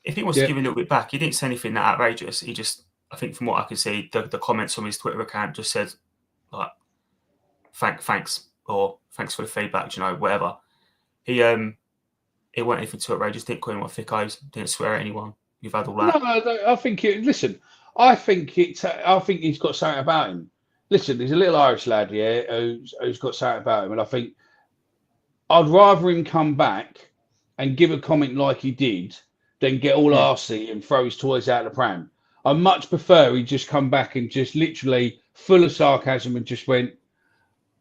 If he wants to give a little bit back, he didn't say anything that outrageous. He just, I think from what I can see, the comments on his Twitter account just said, like, thanks, or thanks for the feedback, whatever. He wasn't anything too outrageous, didn't call anyone thickos, didn't swear at anyone. You've had all that. No, I think I think he's got something about him. Listen, there's a little Irish lad here who's got something about him, and I think I'd rather him come back and give a comment like he did than get all arsey and throw his toys out the pram. I much prefer he just come back and just literally full of sarcasm and just went,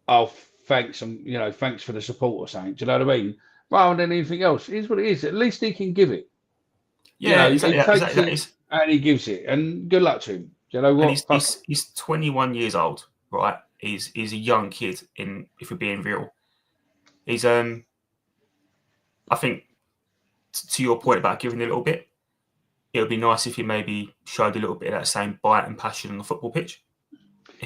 "Oh, thanks, and thanks for the support" or something. Do you know what I mean? Rather than anything else, it is what it is. At least he can give it. Yeah, exactly. And he gives it. And good luck to him. Do you know what? And he's 21 years old, right? He's a young kid. If we're being real, he's I think to your point about giving a little bit, it would be nice if he maybe showed a little bit of that same bite and passion on the football pitch.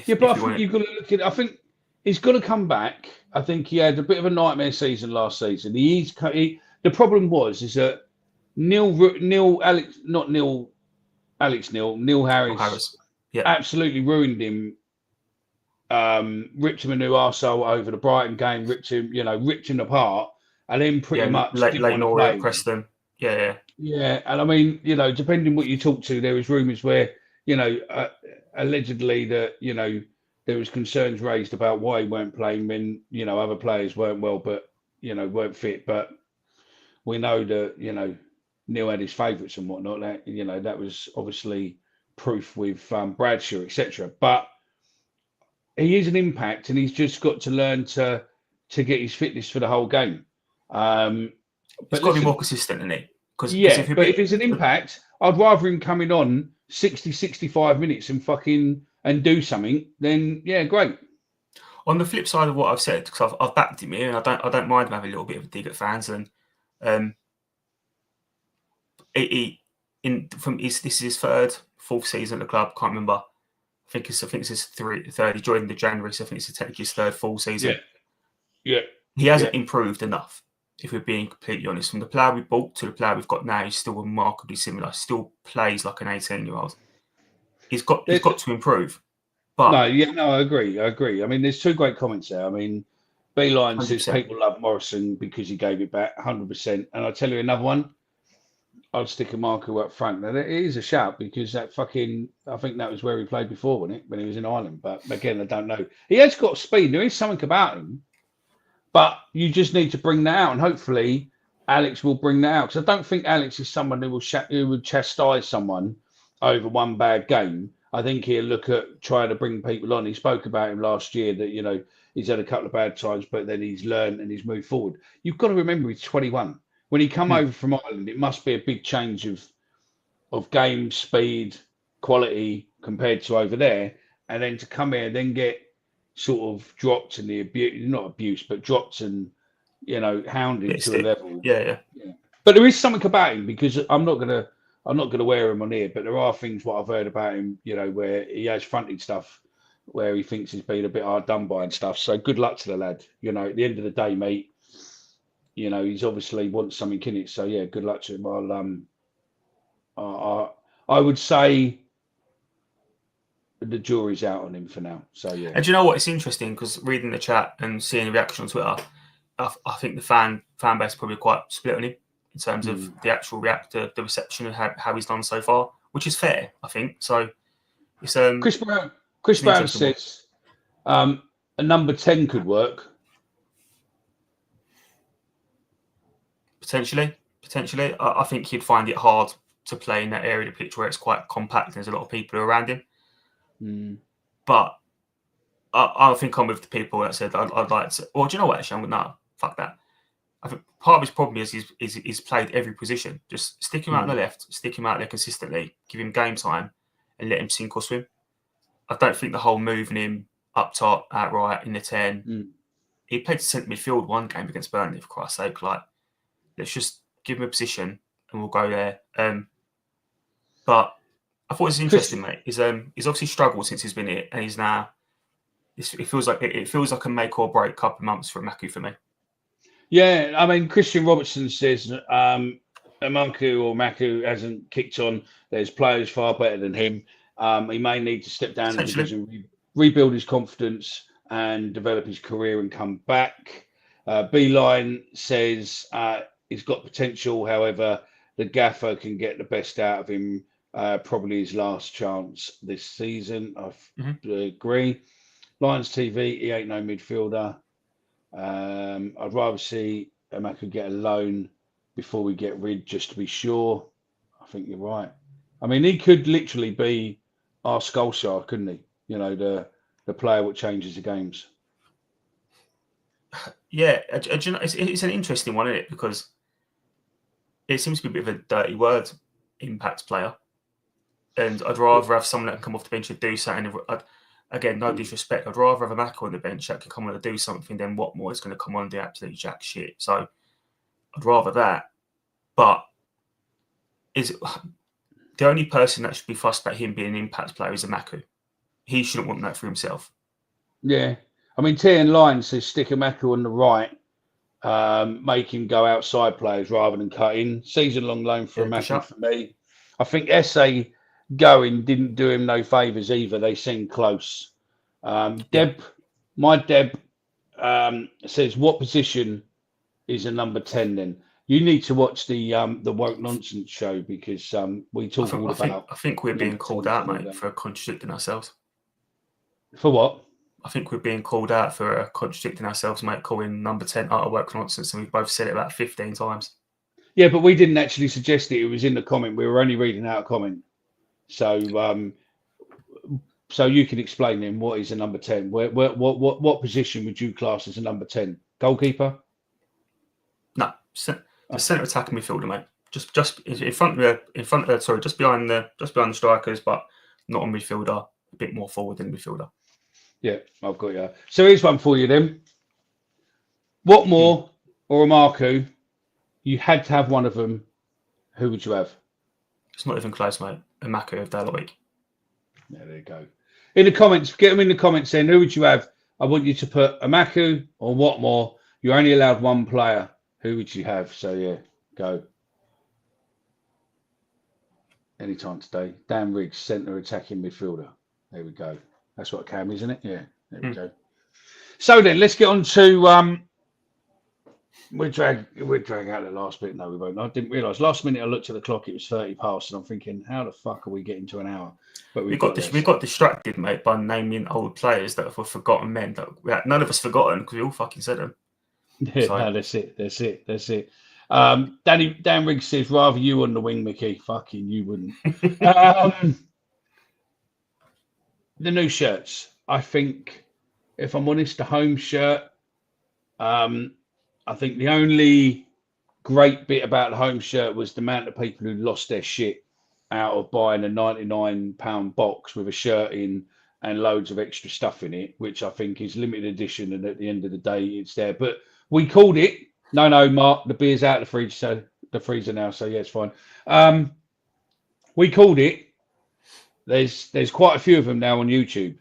But I think you've got to look at it. I think he's got to come back. I think he had a bit of a nightmare season last season. The problem was that Neil Harris absolutely ruined him. Ripped him a new arsehole over the Brighton game. Ripped him apart, and then pretty much didn't want to play. Preston. Yeah, and I mean, depending what you talk to, there was rumours where, allegedly that, there was concerns raised about why he weren't playing when, other players weren't well, but, weren't fit. But we know that, Neil had his favourites and whatnot. That was obviously proof with Bradshaw, etc. But he is an impact, and he's just got to learn to get his fitness for the whole game. But he's got to be more consistent, isn't he? If it's an impact, I'd rather him coming on 60, 65 minutes and do something. Then great. On the flip side of what I've said, because I've backed him here, and I don't mind him having a little bit of a dig at fans. And this is his fourth season at the club. Can't remember. I think it's his third. He joined in January, so I think it's technically his third full season. Yeah. He hasn't improved enough. If we're being completely honest, from the player we bought to the player we've got now, he's still remarkably similar. Still plays like an 18-year-old. He's got to improve. But I agree. I mean, there's two great comments there. I mean, Beeline says people love Morrison because he gave it back 100%. And I'll tell you another one. I'd stick a Maku up front. Now, it is a shout because I think that was where he played before, wasn't it? When he was in Ireland. But again, I don't know. He has got speed. There is something about him. But you just need to bring that out, and hopefully Alex will bring that out. Because I don't think Alex is someone who would chastise someone over one bad game. I think he'll look at trying to bring people on. He spoke about him last year that, he's had a couple of bad times, but then he's learned and he's moved forward. You've got to remember he's 21. When he come over from Ireland, it must be a big change of game, speed, quality compared to over there. And then to come here and then get sort of dropped in the abuse, but dropped and, hounded to a level. Yeah. But there is something about him, because I'm not gonna wear him on here, but there are things what I've heard about him, where he has fronted stuff where he thinks he's been a bit hard done by and stuff. So good luck to the lad. At the end of the day, mate, he's obviously wants something in it. So yeah, good luck to him. I would say the jury's out on him for now. So yeah. And do you know what? It's interesting because reading the chat and seeing the reaction on Twitter, I think the fan base is probably quite split on him in terms of the actual the reception of how he's done so far, which is fair, I think. So it's Chris Brown says a number 10 could work. Potentially. I think he'd find it hard to play in that area of the pitch where it's quite compact and there's a lot of people around him. But I think I'm with the people that said I'd like to. Well, do you know what? Actually, fuck that. I think part of his problem is he's played every position. Just stick him out on the left, stick him out there consistently, give him game time, and let him sink or swim. I don't think the whole moving him up top, out right in the 10. He played centre midfield one game against Burnley, for Christ's sake. Like, let's just give him a position and we'll go there. But I thought it was interesting, mate. He's obviously struggled since he's been here, and he's now. It feels like a make or break couple of months for Maku for me. Yeah, I mean, Christian Robertson says Maku hasn't kicked on. There's players far better than him. He may need to step down in the division, rebuild his confidence, and develop his career and come back. Beeline says he's got potential. However, the gaffer can get the best out of him. Probably his last chance this season. I agree. Lions TV, he ain't no midfielder. I'd rather see Maku get a loan before we get rid, just to be sure. I think you're right. I mean, he could literally be our Solskjaer, couldn't he? The player what changes the games. Yeah, it's an interesting one, isn't it? Because it seems to be a bit of a dirty word, impact player. And I'd rather have someone that can come off the bench and do something. Again, no disrespect. I'd rather have a Maku on the bench that can come on and do something than Watmore is going to come on and do absolutely jack shit. So I'd rather that. But the only person that should be fussed about him being an impact player is a Maku. He shouldn't want that for himself. Yeah. I mean, Tian Line says stick a Maku on the right, make him go outside players rather than cut in. Season-long loan for a Maku for me. I think SA going didn't do him no favours either. They seemed close. Deb says, what position is a number 10 then? You need to watch the Woke Nonsense show because we talk all about... I think we're being called out, mate, for contradicting ourselves. For what? I think we're being called out for contradicting ourselves, mate, calling number 10 utter Woke Nonsense, and we've both said it about 15 times. Yeah, but we didn't actually suggest it. It was in the comment. We were only reading out a comment. So so you can explain then what is a number 10. What position would you class as a number 10? Goalkeeper? No, centre attacking midfielder, mate. Just in front of sorry, just behind the strikers, but not a midfielder. A bit more forward than midfielder. Yeah, I've got you. So here's one for you then. Watmore or a Maku? You had to have one of them. Who would you have? It's not even close, mate. A Maku of Dalawik. Yeah, there you go. In the comments, get them in the comments saying who would you have? I want you to put a Maku or Watmore. You're only allowed one player. Who would you have? So yeah, go. Anytime today. Dan Riggs, centre attacking midfielder. There we go. That's what Cam, isn't it? Yeah, there we go. So then, let's get on to we'll drag out the last bit. No, we won't. I didn't realise. Last minute, I looked at the clock. It was 30 past, and I'm thinking, how the fuck are we getting to an hour? But we got distracted, mate, by naming old players that were forgotten men. That none of us forgotten because we all fucking said them. Yeah, so. No, that's it. Dan Riggs says, rather you on the wing, Mickey. Fucking you wouldn't. The new shirts. I think, if I'm honest, the home shirt. I think the only great bit about the home shirt was the amount of people who lost their shit out of buying a £99 box with a shirt in and loads of extra stuff in it, which I think is limited edition. And at the end of the day, it's there. But we called it. No, Mark, the beer's out of the fridge, so the freezer now. So yeah, it's fine. We called it. There's quite a few of them now on YouTube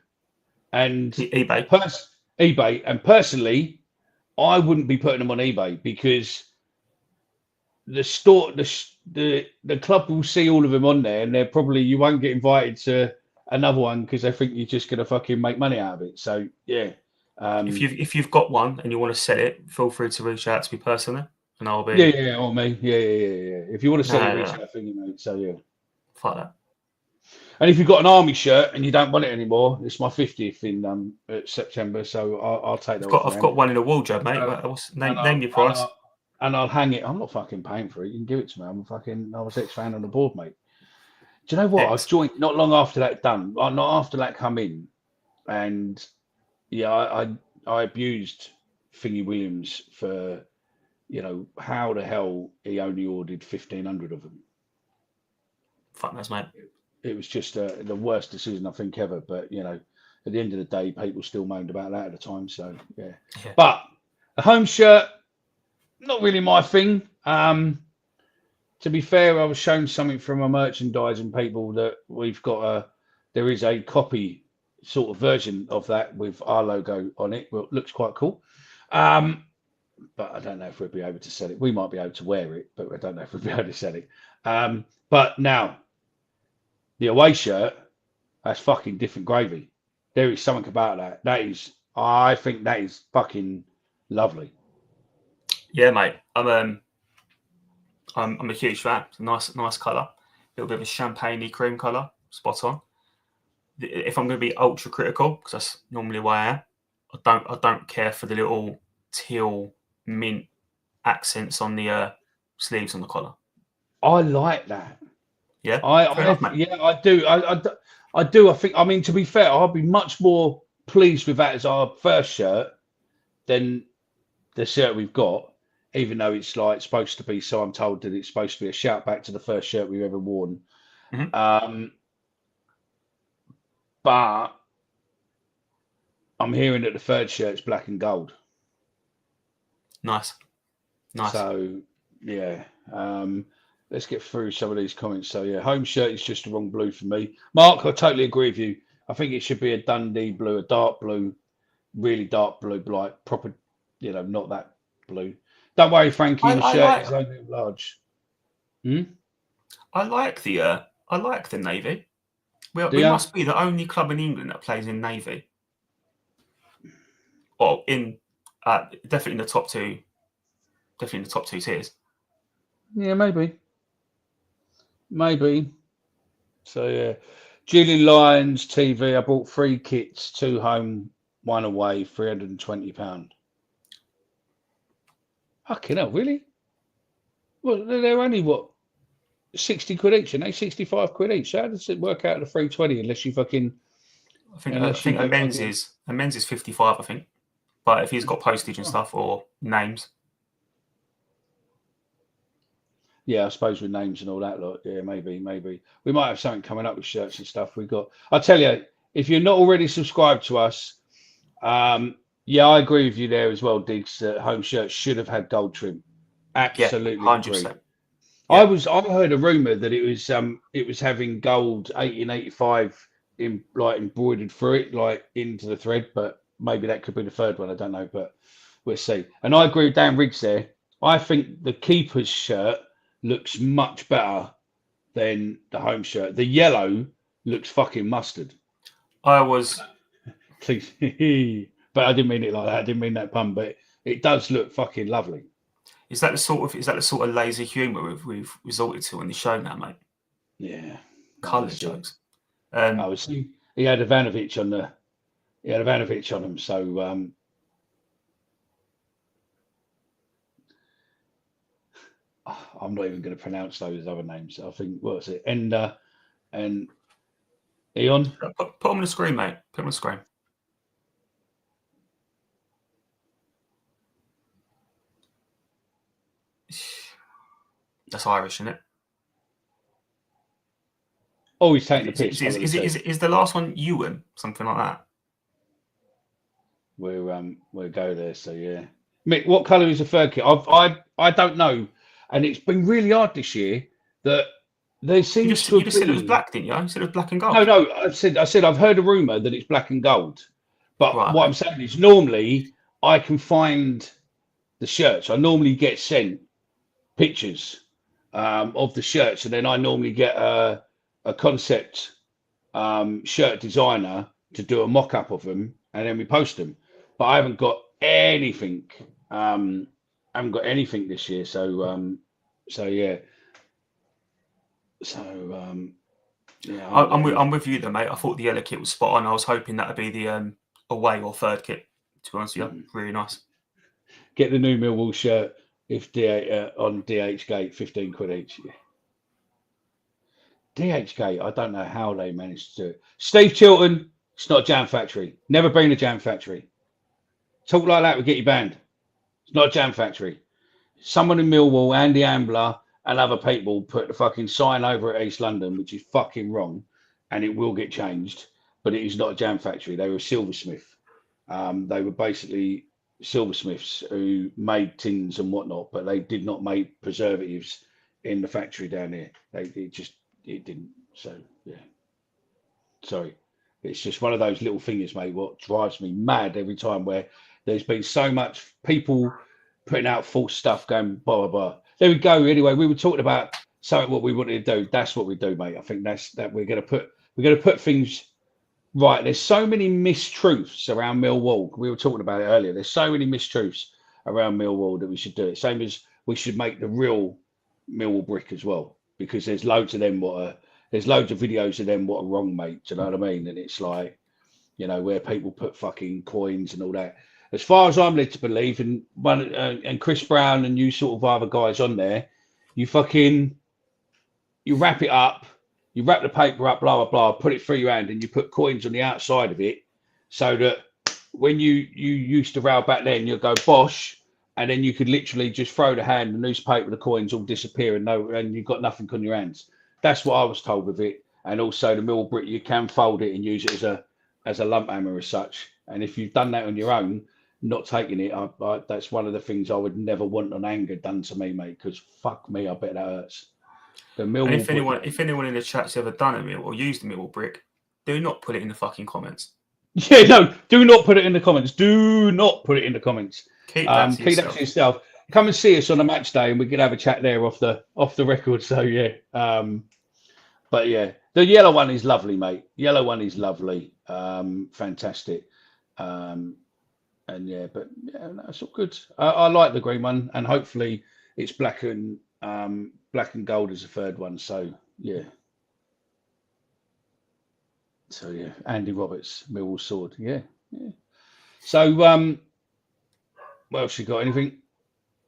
and eBay. And personally, I wouldn't be putting them on eBay because the club will see all of them on there, and they're probably you won't get invited to another one because they think you're just gonna fucking make money out of it. So yeah. If you've got one and you want to sell it, feel free to reach out to me personally, and I'll be or me. Yeah. If you want to sell it, reach out to me, mate. So yeah. Fuck that. And if you've got an army shirt and you don't want it anymore, it's my 50th in September, so I'll take that. I've got one in a wardrobe, mate. Name your price. And I'll hang it. I'm not fucking paying for it. You can give it to me. I was ex-fan on the board, mate. Do you know what? I joined not long after that done. Not after that come in, and yeah, I abused Thingy Williams for, how the hell he only ordered 1,500 of them. Fuck knows, mate. It was just the worst decision I think ever. But at the end of the day, people still moaned about that at the time. So yeah. But a home shirt, not really my thing. To be fair, I was shown something from a merchandising people that we've got there is a copy sort of version of that with our logo on it. Well, it looks quite cool. But I don't know if we'll be able to sell it. We might be able to wear it, but I don't know if we'll be able to sell it. But now, the away shirt, that's fucking different gravy. There is something about that. I think that is fucking lovely. Yeah, mate. I'm a huge fan. It's a nice colour. A little bit of a champagne-y cream colour. Spot on. If I'm going to be ultra critical, because that's normally why I am, I don't care for the little teal mint accents on the sleeves on the collar. I like that. Yeah, I do. I do. I think. I mean, to be fair, I'll be much more pleased with that as our first shirt than the shirt we've got. Even though it's supposed to be, so I'm told that it's supposed to be a shout back to the first shirt we've ever worn. Mm-hmm. but I'm hearing that the third shirt's black and gold. Nice. So yeah, let's get through some of these comments. So yeah, home shirt is just the wrong blue for me. Mark, I totally agree with you. I think it should be a Dundee blue, a dark blue, really dark blue, like proper, not that blue. Don't worry, Frankie, the shirt is only large. I like the navy. We must be the only club in England that plays in navy. Well, definitely in the top two. Definitely in the top two tiers. Yeah, maybe. So yeah, Julian Lyons TV. I bought 3 kits, 2 home, 1 away, £320. Fucking hell, really? Well, they're only what, 60 quid each, and they 65 quid each. So how does it work out at the 320 unless you fucking? I think a men's is 55. I think, but if he's got postage and stuff or names. Yeah, I suppose with names and all that, look, yeah, maybe. We might have something coming up with shirts and stuff. I'll tell you, if you're not already subscribed to us, yeah, I agree with you there as well, Diggs. Home shirts should have had gold trim. Absolutely, 100%. Yeah. I heard a rumor that it was having gold 1885 embroidered through it, like into the thread, but maybe that could be the third one. I don't know, but we'll see. And I agree with Dan Riggs there. I think the keeper's shirt looks much better than the home shirt. The yellow looks fucking mustard. Please. But I didn't mean it like that. I didn't mean that pun, but it does look fucking lovely. Is that the sort of laser humour we've resorted to on the show now, mate? Yeah. Colour jokes. He had Ivanovic on him, so I'm not even going to pronounce those other names. I think, what was it? Ender and Eon. Put them on the screen, mate. Put them on the screen. That's Irish, isn't it? Oh, he's taking the piss. Is the last one Ewan? Something like that. We'll go there. So yeah, Mick, what colour is the third kit? I don't know, and it's been really hard this year that there seems to. You just said it was black, didn't you? You said it was black and gold. No. I said I've heard a rumor that it's black and gold, but what I'm saying is normally I can find the shirts. I normally get sent pictures of the shirts, and then I normally get a concept shirt designer to do a mock-up of them, and then we post them. But I haven't got anything. This year. So yeah. Yeah. I'm with you, though, mate. I thought the yellow kit was spot on. I was hoping that would be the away or third kit. To be honest with you, really nice. Get the new Millwall shirt if on DH Gate, 15 quid each. Yeah. DH Gate, I don't know how they managed to do it. Steve Chilton, it's not a jam factory. Never been a jam factory. Talk like that, we get you banned. It's not a jam factory. Someone in Millwall, Andy Ambler, and other people put the fucking sign over at East London, which is fucking wrong, and it will get changed. But it is not a jam factory. They were a silversmith. They were basically silversmiths who made tins and whatnot, but they did not make preservatives in the factory down here. It didn't. So yeah. Sorry. It's just one of those little things, mate, what drives me mad every time, where there's been so much people putting out false stuff, going blah blah blah. There we go. Anyway, we were talking about something what we wanted to do. That's what we do, mate. I think that we're gonna put things right. There's so many mistruths around Millwall. We were talking about it earlier. There's so many mistruths around Millwall that we should do it. Same as we should make the real Millwall brick as well, because there's loads of them there's loads of videos of them what are wrong, mate. Do you know what I mean? And it's like, where people put fucking coins and all that. As far as I'm led to believe, and Chris Brown and you sort of other guys on there, you wrap it up, you wrap the paper up, blah, blah, blah, put it through your hand, and you put coins on the outside of it, so that when you used to rail back then, you'll go bosh, and then you could literally just throw the hand, the newspaper, the coins all disappear, and you've got nothing on your hands. That's what I was told with it. and also the Millwall brick, you can fold it and use it as a lump hammer as such. And if you've done that on your own, not taking it, that's one of the things I would never want on anger done to me, mate. Because fuck me, I bet that hurts. The Millwall and if anyone in the chat's ever done a Millwall or used a Millwall brick, do not put it in the fucking comments. Yeah, no, do not put it in the comments. Do not put it in the comments. Keep that to yourself. Come and see us on a match day, and we can have a chat there off the record. So yeah, but yeah, the yellow one is lovely, mate. Yellow one is lovely, fantastic, and yeah, but yeah, that's all good. I like the green one, and hopefully it's black and gold as a third one. So yeah. So yeah, Andy Roberts, Millwall sword. Yeah. So what else you got? Anything?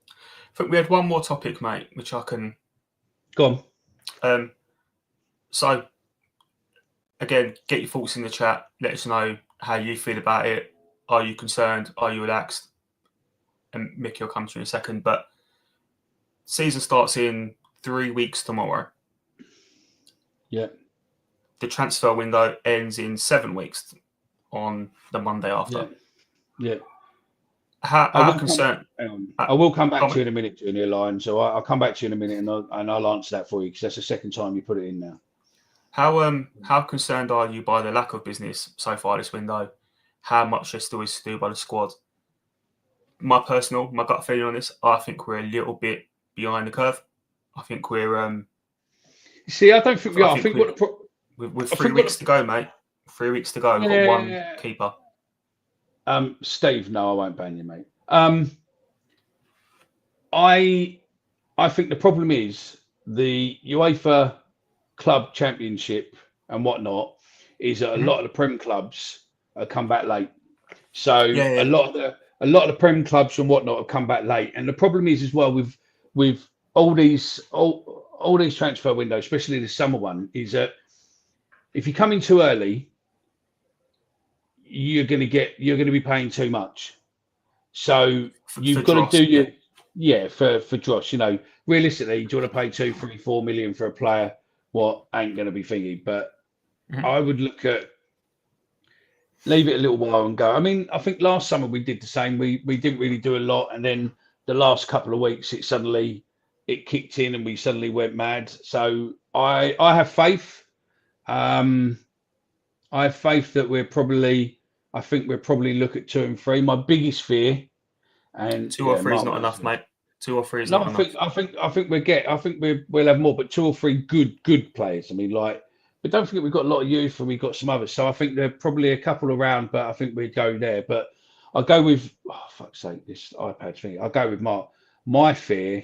I think we had one more topic, mate, which I can go on. So again, get your thoughts in the chat. Let us know how you feel about it. Are you concerned? Are you relaxed? And Mickey will come to you in a second. But season starts in 3 weeks tomorrow. Yeah. The transfer window ends in 7 weeks on the Monday after. Yeah. How concerned? I will come back to you in a minute, Junior Lion. So I'll come back to you in a minute and I'll answer that for you because that's the second time you put it in now. How concerned are you by the lack of business so far this window? How much there still is to do by the squad? My gut feeling on this, I think we're a little bit behind the curve. I think we're. See, I don't think we are. I think with 3 weeks to go, mate. 3 weeks to go. We've got one keeper. Steve, no, I won't ban you, mate. I think the problem is the UEFA Club Championship and whatnot is that a lot of the Prem clubs have come back late. So a lot of the Prem clubs and whatnot have come back late, and the problem is as well with all these transfer windows, especially the summer one, is that if you come in too early, you're going to be paying too much. So you've got to do for Dross. You know, realistically, do you want to pay 2, 3, 4 million for a player? What ain't going to be thingy? But I would look at leave it a little while and go. I mean, I think last summer we did the same. We didn't really do a lot, and then the last couple of weeks it kicked in and we suddenly went mad. So I have faith. I have faith that we're probably look at 2 and 3. My biggest fear, and 2 or 3 is not enough, mate. 2 or 3 is not enough. I think we'll have more, but 2 or 3 good players. I mean, but don't forget we've got a lot of youth and we've got some others. So I think there are probably a couple around, but I think we'd go there. But I'll go with fuck's sake, this iPad thing. I'll go with Mark. My fear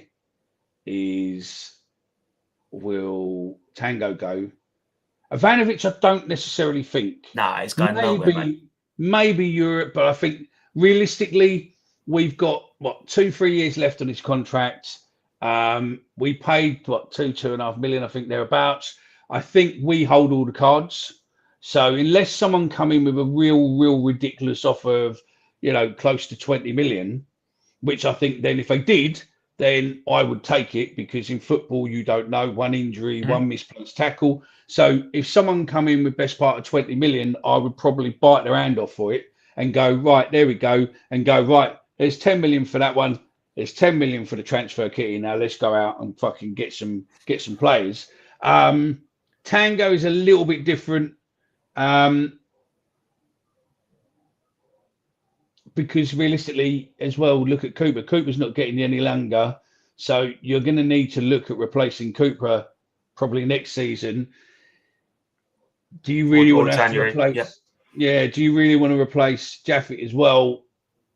is will Tango go? Ivanovic, I don't necessarily think. Nah, it's going nowhere, mate. Maybe Europe, but I think realistically, we've got 2-3 years left on his contract. We paid 2.5 million, I think thereabouts. I think we hold all the cards. So unless someone come in with a real ridiculous offer of close to 20 million, which I think then if they did, then I would take it because in football you don't know, one injury, one misplaced tackle. So if someone come in with best part of 20 million, I would probably bite their hand off for it and go, right, there we go, and go, right, there's 10 million for that one. There's 10 million for the transfer kitty. Now let's go out and fucking get some players. Tango is a little bit different because realistically as well, look at Cooper. Cooper's not getting any longer. So you're going to need to look at replacing Cooper probably next season. Do you really want to replace? Yeah. Do you really want to replace Jaffet as well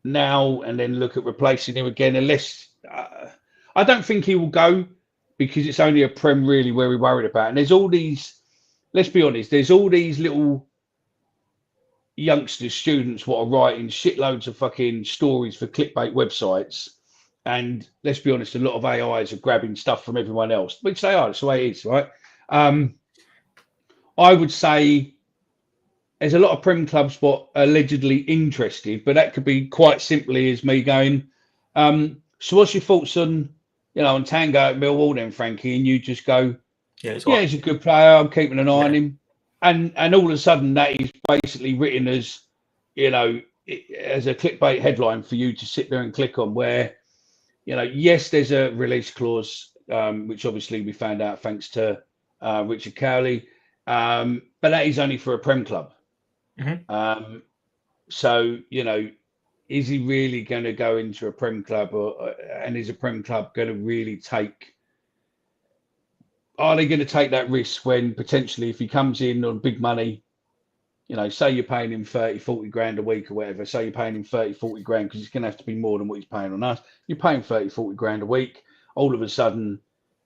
now and then look at replacing him again? Unless I don't think he will go because it's only a Prem really where we're worried about. And there's all these. Let's be honest. There's all these little youngsters, students, what are writing shitloads of fucking stories for clickbait websites. And let's be honest, a lot of AIs are grabbing stuff from everyone else, which they are. That's the way it is, right? I would say there's a lot of Prem clubs what are allegedly interested, but that could be quite simply as me going, so what's your thoughts on, on Tango at Millwall then, Frankie? And you just go, he's a good player. I'm keeping an eye on him. And all of a sudden, that is basically written as, as a clickbait headline for you to sit there and click on, where, yes, there's a release clause, which obviously we found out thanks to Richard Cowley, but that is only for a Prem club. Mm-hmm. So, is he really going to go into a Prem club, and is a Prem club going to really take? Are they going to take that risk when potentially, if he comes in on big money, say you're paying him 30, 40 grand a week or whatever, say you're paying him 30, 40 grand, because it's going to have to be more than what he's paying on us. You're paying 30, 40 grand a week. All of a sudden,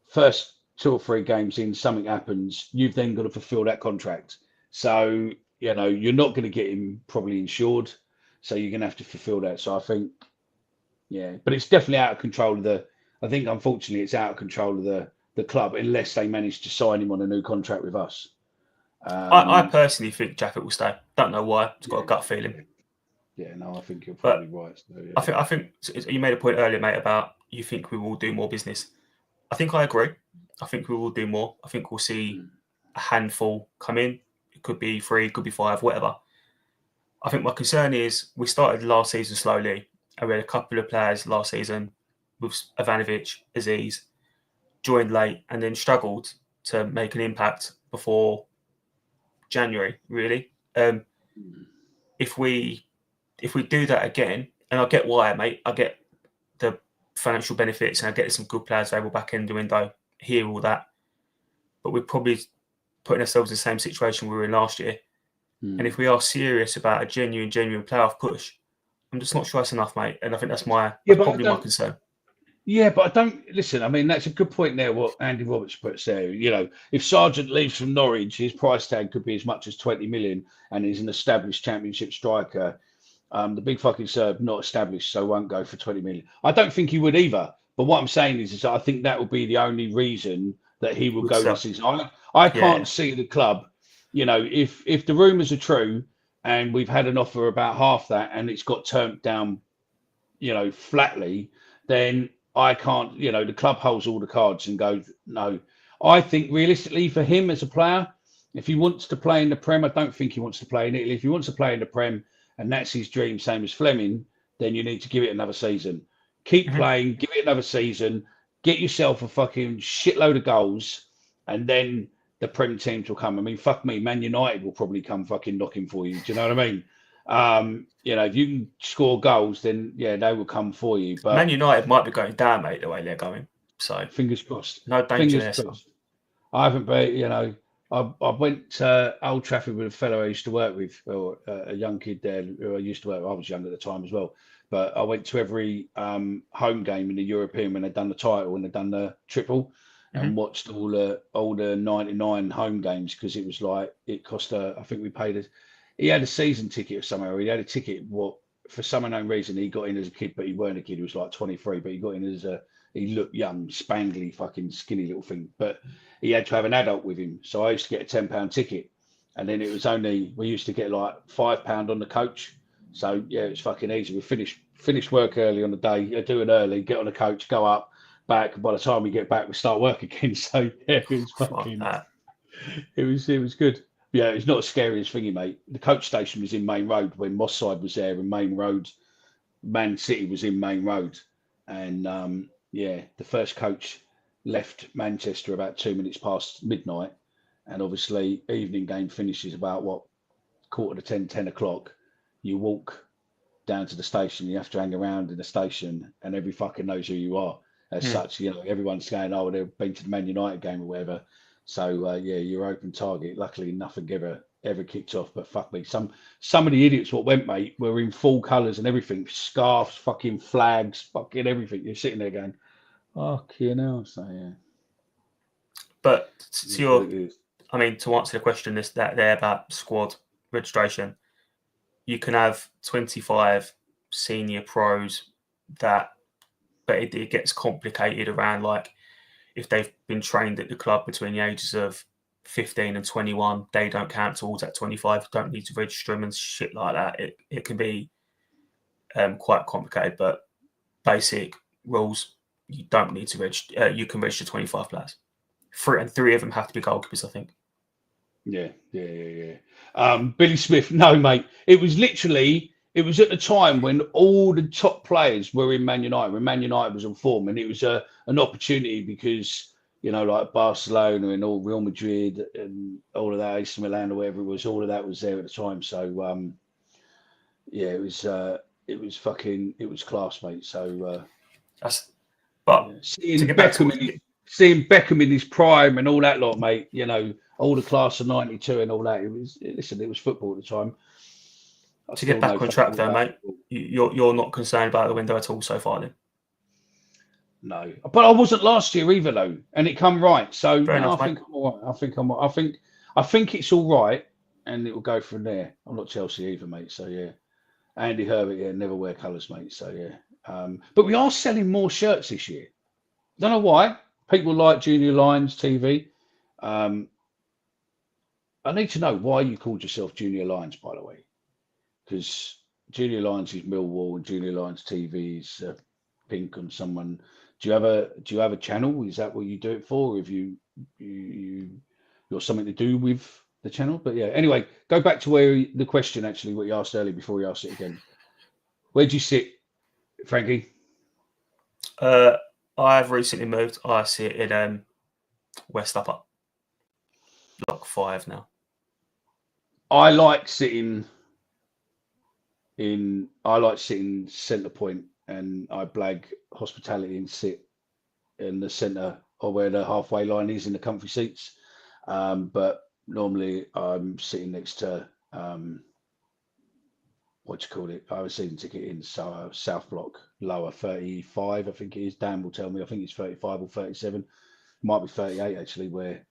first 2 or 3 games in, something happens. You've then got to fulfill that contract. So, you're not going to get him probably insured. So you're going to have to fulfill that. So I think, but it's definitely out of control of I think, unfortunately, it's out of control of the club, unless they manage to sign him on a new contract with us. I personally think Jaffet will stay. Don't know why. It's got a gut feeling. Yeah, no, I think you're probably right. So, yeah. I think you made a point earlier, mate, about you think we will do more business. I think I agree. I think we will do more. I think we'll see a handful come in. It could be 3, could be 5, whatever. I think my concern is we started last season slowly, and we had a couple of players last season with Ivanovic, Aziz, joined late and then struggled to make an impact before January, really. If we do that again, and I get why, mate, I get the financial benefits and I get some good players available back end the window, hear all that, but we're probably putting ourselves in the same situation we were in last year. And if we are serious about a genuine playoff push, I'm just not sure that's enough, mate. And I think that's probably my concern. Yeah, but I don't listen. I mean, that's a good point there. What Andy Roberts puts there. If Sargent leaves from Norwich, his price tag could be as much as 20 million, and he's an established Championship striker. The big fucking Serb, not established, so won't go for 20 million. I don't think he would either. But what I'm saying is I think that will be the only reason that he will go this season. I can't see the club. If the rumours are true and we've had an offer about half that and it's got turned down, flatly, then I can't, the club holds all the cards and goes, no. I think realistically for him as a player, if he wants to play in the Prem, I don't think he wants to play in Italy. If he wants to play in the Prem and that's his dream, same as Fleming, then you need to give it another season. Keep playing, give it another season, get yourself a fucking shitload of goals, and then the Prem teams will come. I mean, fuck me, Man United will probably come fucking knocking for you. Do you know what I mean? If you can score goals, then they will come for you. But Man United might be going down, mate, the way they're going. So fingers crossed. No danger there. I haven't been, I went to Old Trafford with a fellow I used to work with, or a young kid there who I used to work with. I was young at the time as well. But I went to every home game in the European when they'd done the title and they'd done the triple, and watched all the 99 home games, because it was like, it cost I think we paid he had a season ticket or somewhere. He had a ticket, for some unknown reason, he got in as a kid, but he weren't a kid. He was like 23, but he got in as he looked young, spangly, fucking skinny little thing. But he had to have an adult with him. So I used to get a £10 ticket. And then it was we used to get like £5 on the coach. So yeah, it was fucking easy. We finish work early on the day, do it early, get on the coach, go up, back. By the time we get back, we start work again. So yeah, it was fucking, it was good. Yeah, it's not as scary as thingy, mate. The coach station was in Main Road when Moss Side was there, and Man City was in Main Road. And the first coach left Manchester about 2 minutes past midnight. And obviously, evening game finishes about 10:45, 10 o'clock. You walk down to the station, you have to hang around in the station, and every fucking knows who you are. As such, everyone's going, oh, they've been to the Man United game or whatever. So you're open target. Luckily, nothing ever kicked off. But fuck me, some of the idiots what went, mate, were in full colours and everything, scarves, fucking flags, fucking everything. You're sitting there going, fucking hell. So yeah. But to answer the question there about squad registration, you can have 25 senior pros but it gets complicated around, like, if they've been trained at the club between the ages of 15 and 21, they don't count towards that 25. You don't need to register them and shit like that. It can be quite complicated, but basic rules, you don't need to register. You can register 25 players. three of them have to be goalkeepers, I think. Yeah. Billy Smith, no, mate. It was at the time when all the top players were in Man United, when Man United was on form, and it was an opportunity because, like Barcelona and all Real Madrid and all of that, AC Milan or whatever it was, all of that was there at the time. So, it was class, mate. So, seeing Beckham in his prime and all that lot, mate, all the class of 92 and all that. It was football at the time. To get back on track though, mate, you're not concerned about the window at all so far then? No, but I wasn't last year either though, and it come right. So enough, I think I'm all right. I think it's all right, and it will go from there. I'm not Chelsea either, mate. So yeah, Andy Herbert, never wear colours, mate. So yeah, but we are selling more shirts this year. Don't know why. People like Junior Lions TV. I need to know why you called yourself Junior Lions, by the way, because Junior Lions is Millwall and Junior Lions TV is pink on someone. Do you have a channel? Is that what you do it for? Or have you got something to do with the channel? But yeah, anyway, go back to where the question actually what you asked earlier before you asked it again. Where do you sit, Frankie? I've recently moved. I sit in West Upper, block 5 now. I like sitting centre point, and I blag hospitality and sit in the centre or where the halfway line is in the comfy seats. But normally I'm sitting next to what do you call it? I was season ticket in South Block, lower 35, I think it is. Dan will tell me. I think it's 35 or 37. Might be 38 actually, where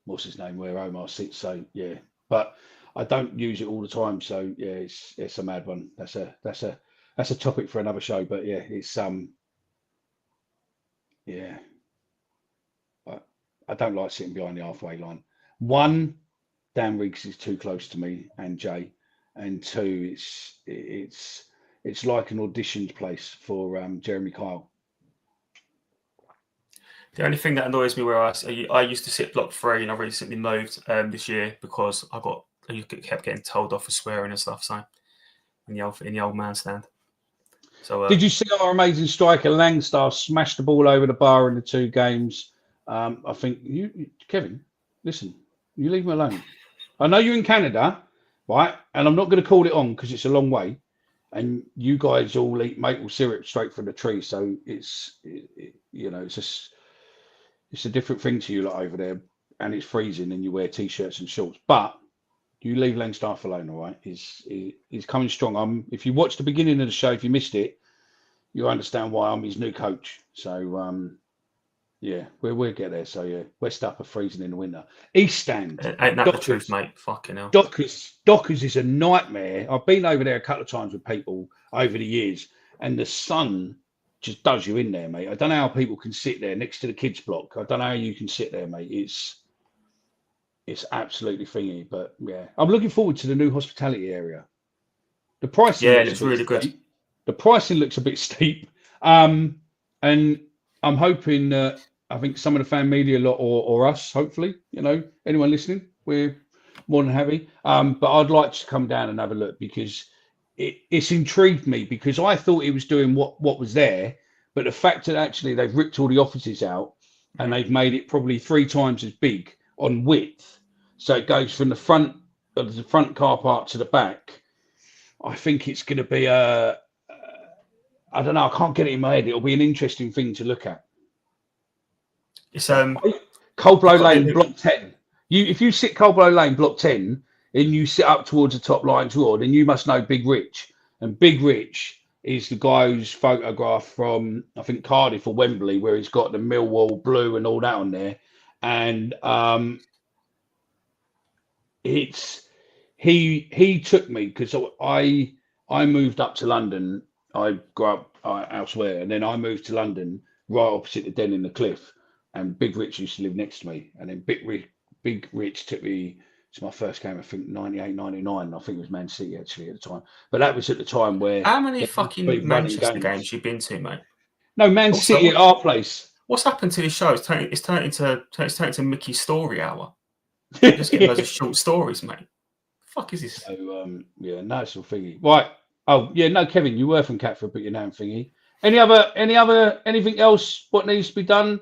what's his name? Where Omar sits. So yeah, but I don't use it all the time. So yeah, it's a mad one. That's a topic for another show. But yeah, it's yeah. But I don't like sitting behind the halfway line. One, Dan Riggs is too close to me and Jay, and two, it's like an auditioned place for Jeremy Kyle. The only thing that annoys me where I used to sit block 3 and I recently moved this year because I kept getting told off for swearing and stuff. So in the old man stand. So did you see our amazing striker Langstaff smash the ball over the bar in the 2 games? I think Kevin, listen, you leave me alone. I know you're in Canada, right? And I'm not going to call it on because it's a long way. And you guys all eat maple syrup straight from the tree, so it's a different thing to you lot over there, and it's freezing, and you wear t-shirts and shorts. But you leave Langstaff alone, all right? He's coming strong. If you watched the beginning of the show, if you missed it, you understand why I'm his new coach. So yeah, we'll get there. So yeah, West Upper freezing in the winter. East Stand, ain't that the truth, mate? Fucking hell. Dockers is a nightmare. I've been over there a couple of times with people over the years, and the sun just does you in there, mate. I don't know how people can sit there next to the kids' block. I don't know how you can sit there, mate. It's absolutely thingy, but yeah, I'm looking forward to the new hospitality area. The pricing, looks really good. The pricing looks a bit steep, and I'm hoping that I think some of the fan media lot or us, hopefully, anyone listening, we're more than happy. But I'd like to come down and have a look because it's intrigued me because I thought it was doing what was there, but the fact that actually they've ripped all the offices out and they've made it probably 3 times as big on width, so it goes from the front of the front car park to the back. I think it's going to be I don't know. I can't get it in my head. It'll be an interesting thing to look at. It's Coldblow Lane, Block 10. If you sit Coldblow Lane, Block 10, and you sit up towards the top line toward, then you must know Big Rich. And Big Rich is the guy who's photographed from, I think, Cardiff or Wembley, where he's got the Millwall blue and all that on there. And he took me because I moved up to London. I grew up elsewhere, and then I moved to London right opposite the Den in the Cliff. And Big Rich used to live next to me. And then Big Rich took me to my first game, I think 98, 99. I think it was Man City actually at the time. But that was at the time where... How many fucking Manchester games you've been to, mate? No, Man City at our place. What's happened to this show? It's turned into Mickey's story hour. You just get loads of short stories, mate. Fuck is this? So yeah, nice little thingy. Right. Oh yeah, no, Kevin, you were from Catford, but you're now in thingy. Anything else? What needs to be done?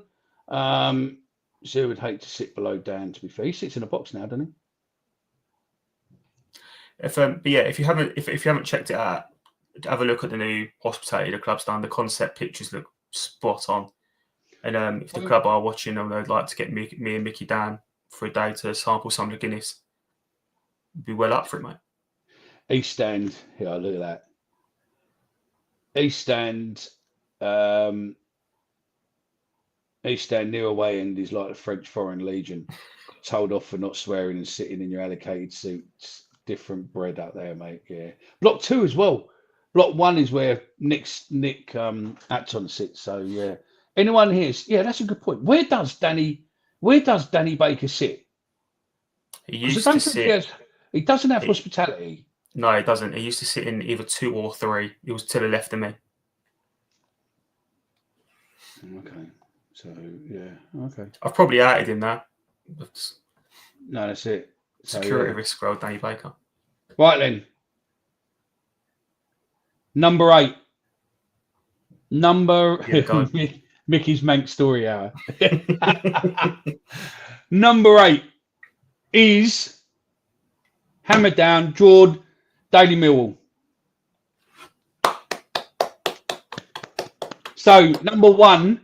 So would hate to sit below Dan. To be fair, he sits in a box now, doesn't he? But yeah, if you haven't checked it out, have a look at the new hospitality the club's done. The concept pictures look spot on. And if the club are watching and they'd like to get me and Mickey down for a day to sample some of the Guinness, be well up for it, mate. East Stand. Yeah, look at that. East Stand. East Stand near away end is like the French Foreign Legion. Told off for not swearing and sitting in your allocated seats. Different bread up there, mate. Yeah. Block 2 as well. Block 1 is where Nick Acton sits. So yeah. Anyone here? Yeah, that's a good point. Where does Danny Baker sit? He used to sit. He doesn't have hospitality. No, he doesn't. He used to sit in either 2 or 3. He was to the left of me. Okay. So yeah. Okay. I've probably outed him now. No, that's it. Security risk for old Danny Baker. Right then. Number 8. Mickey's Manx Story Hour. Number 8 is hammered down, drawed, Daily Millwall. So number 1,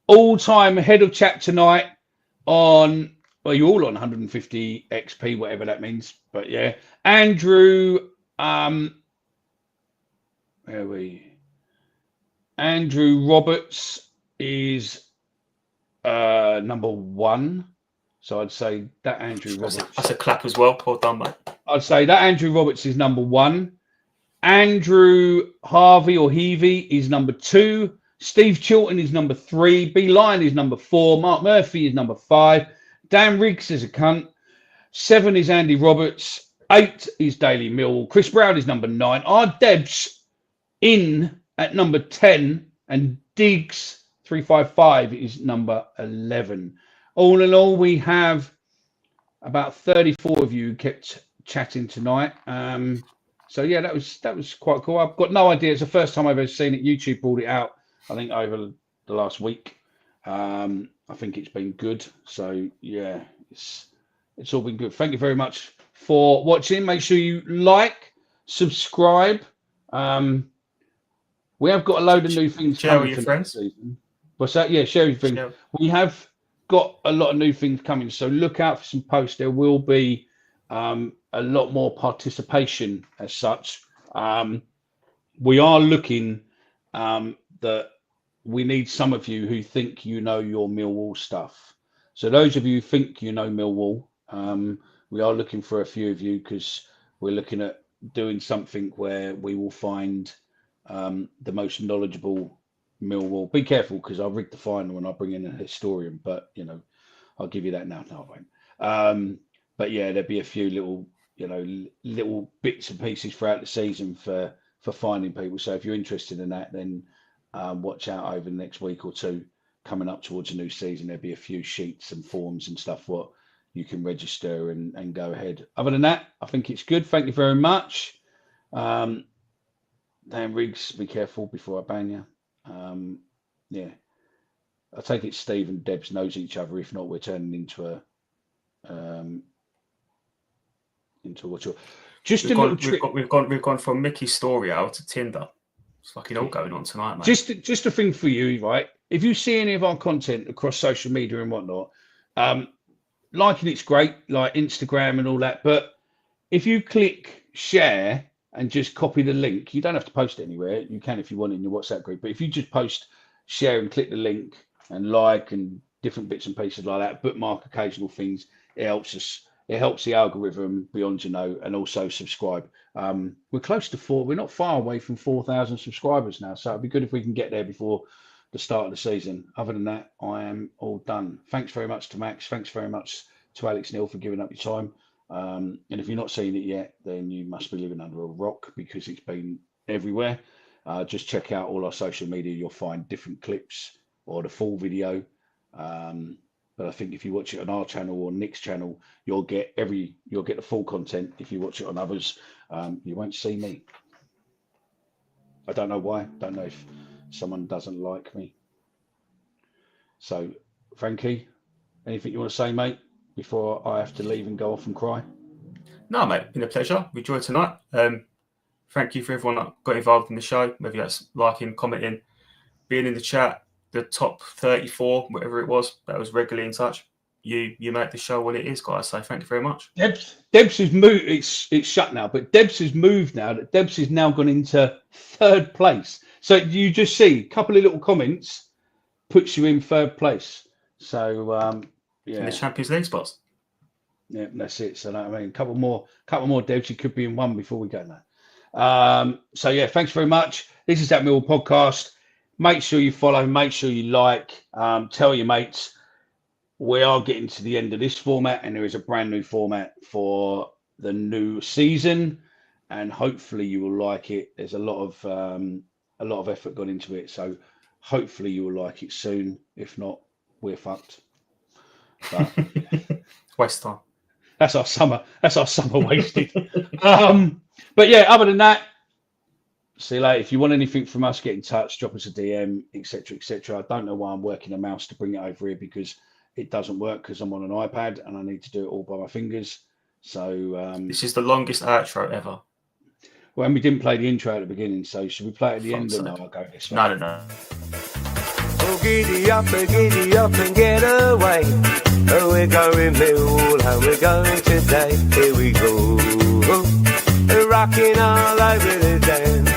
all-time head of chat tonight on. Well, you're all on 150 XP, whatever that means. But yeah, Andrew. Where are we? Andrew Roberts is number 1. So I'd say that Andrew Roberts. That's a clap as well. Well done, mate. I'd say that Andrew Roberts is number 1. Andrew Harvey or Heavey is number 2. Steve Chilton is number 3. B. Lyon is number 4. Mark Murphy is number 5. Dan Riggs is a cunt. 7 is Andy Roberts. 8 is Daily Millwall. Chris Brown is number 9. Our Debs in at number 10. And Diggs 355 is number 11. All in all, we have about 34 of you who kept chatting tonight. So yeah, that was quite cool. I've got no idea. It's the first time I've ever seen it. YouTube brought it out, I think, over the last week. I think it's been good. So yeah, it's all been good. Thank you very much for watching. Make sure you like, subscribe. We have got a load of new things coming for next season. What's that? Yeah, share your things. We have got a lot of new things coming, so look out for some posts. There will be a lot more participation as such. We are looking that we need some of you who think you know your Millwall stuff. So those of you who think you know Millwall, we are looking for a few of you, because we're looking at doing something where we will find the most knowledgeable Millwall. Be careful, because I'll rig the final and I'll bring in a historian, but you know, I'll give you that now. No, I won't. But yeah, there'll be a few little bits and pieces throughout the season for finding people. So if you're interested in that, then watch out over the next week or two. Coming up towards a new season, there'll be a few sheets and forms and stuff what you can register and go ahead. Other than that, I think it's good. Thank you very much. Dan Riggs, be careful before I ban you. Yeah, I take it Steve and Debs knows each other. If not, we're turning into a what you're just we've a gone, little trick. We've gone from Mickey's story out to Tinder. It's fucking all going on tonight, mate. Just a thing for you, right? If you see any of our content across social media and whatnot, liking it's great, like Instagram and all that. But if you click share and just copy the link, you don't have to post it anywhere. You can if you want in your WhatsApp group. But if you just post share and click the link and like and different bits and pieces like that, bookmark occasional things, it helps us. It helps the algorithm beyond, and also subscribe. We're close to 4. We're not far away from 4,000 subscribers now. So it'd be good if we can get there before the start of the season. Other than that, I am all done. Thanks very much to Max. Thanks very much to Alex Neil for giving up your time. And if you're not seeing it yet, then you must be living under a rock, because it's been everywhere. Just check out all our social media. You'll find different clips or the full video. But I think if you watch it on our channel or Nick's channel, you'll get the full content. If you watch it on others, you won't see me. I don't know why. Don't know if someone doesn't like me. So, Frankie, anything you want to say, mate, before I have to leave and go off and cry? No, mate, been a pleasure. We enjoyed tonight. Thank you for everyone that got involved in the show, whether that's liking, commenting, being in the chat, the top 34, whatever it was, that was regularly in touch. You make the show what it is, guys. So thank you very much. Debs has moved. It's shut now, but Debs has moved now. Debs has now gone into 3rd place. So you just see a couple of little comments puts you in 3rd place. So yeah, in the Champions League spots. Yeah, that's it. So I mean, a couple more Debs. You could be in 1 before we go now. So yeah, thanks very much. This is that Millwall podcast. Make sure you follow. Make sure you like. Tell your mates. We are getting to the end of this format, and there is a brand new format for the new season, and hopefully you will like it. There's a lot of effort gone into it, so hopefully you will like it soon. If not, we're fucked. But waste time. That's our summer wasted. But yeah, other than that, see you later. If you want anything from us, get in touch, drop us a DM, etc., etc. I don't know why I'm working a mouse to bring it over here, because it doesn't work, because I'm on an iPad and I need to do it all by my fingers. So this is the longest outro ever. Well, and we didn't play the intro at the beginning, so should we play it at the end? Or no, I'll go this way. No. Oh, giddy up and get away. Oh, we're going Millwall and we're going today. Here we go, rocking all over the dance.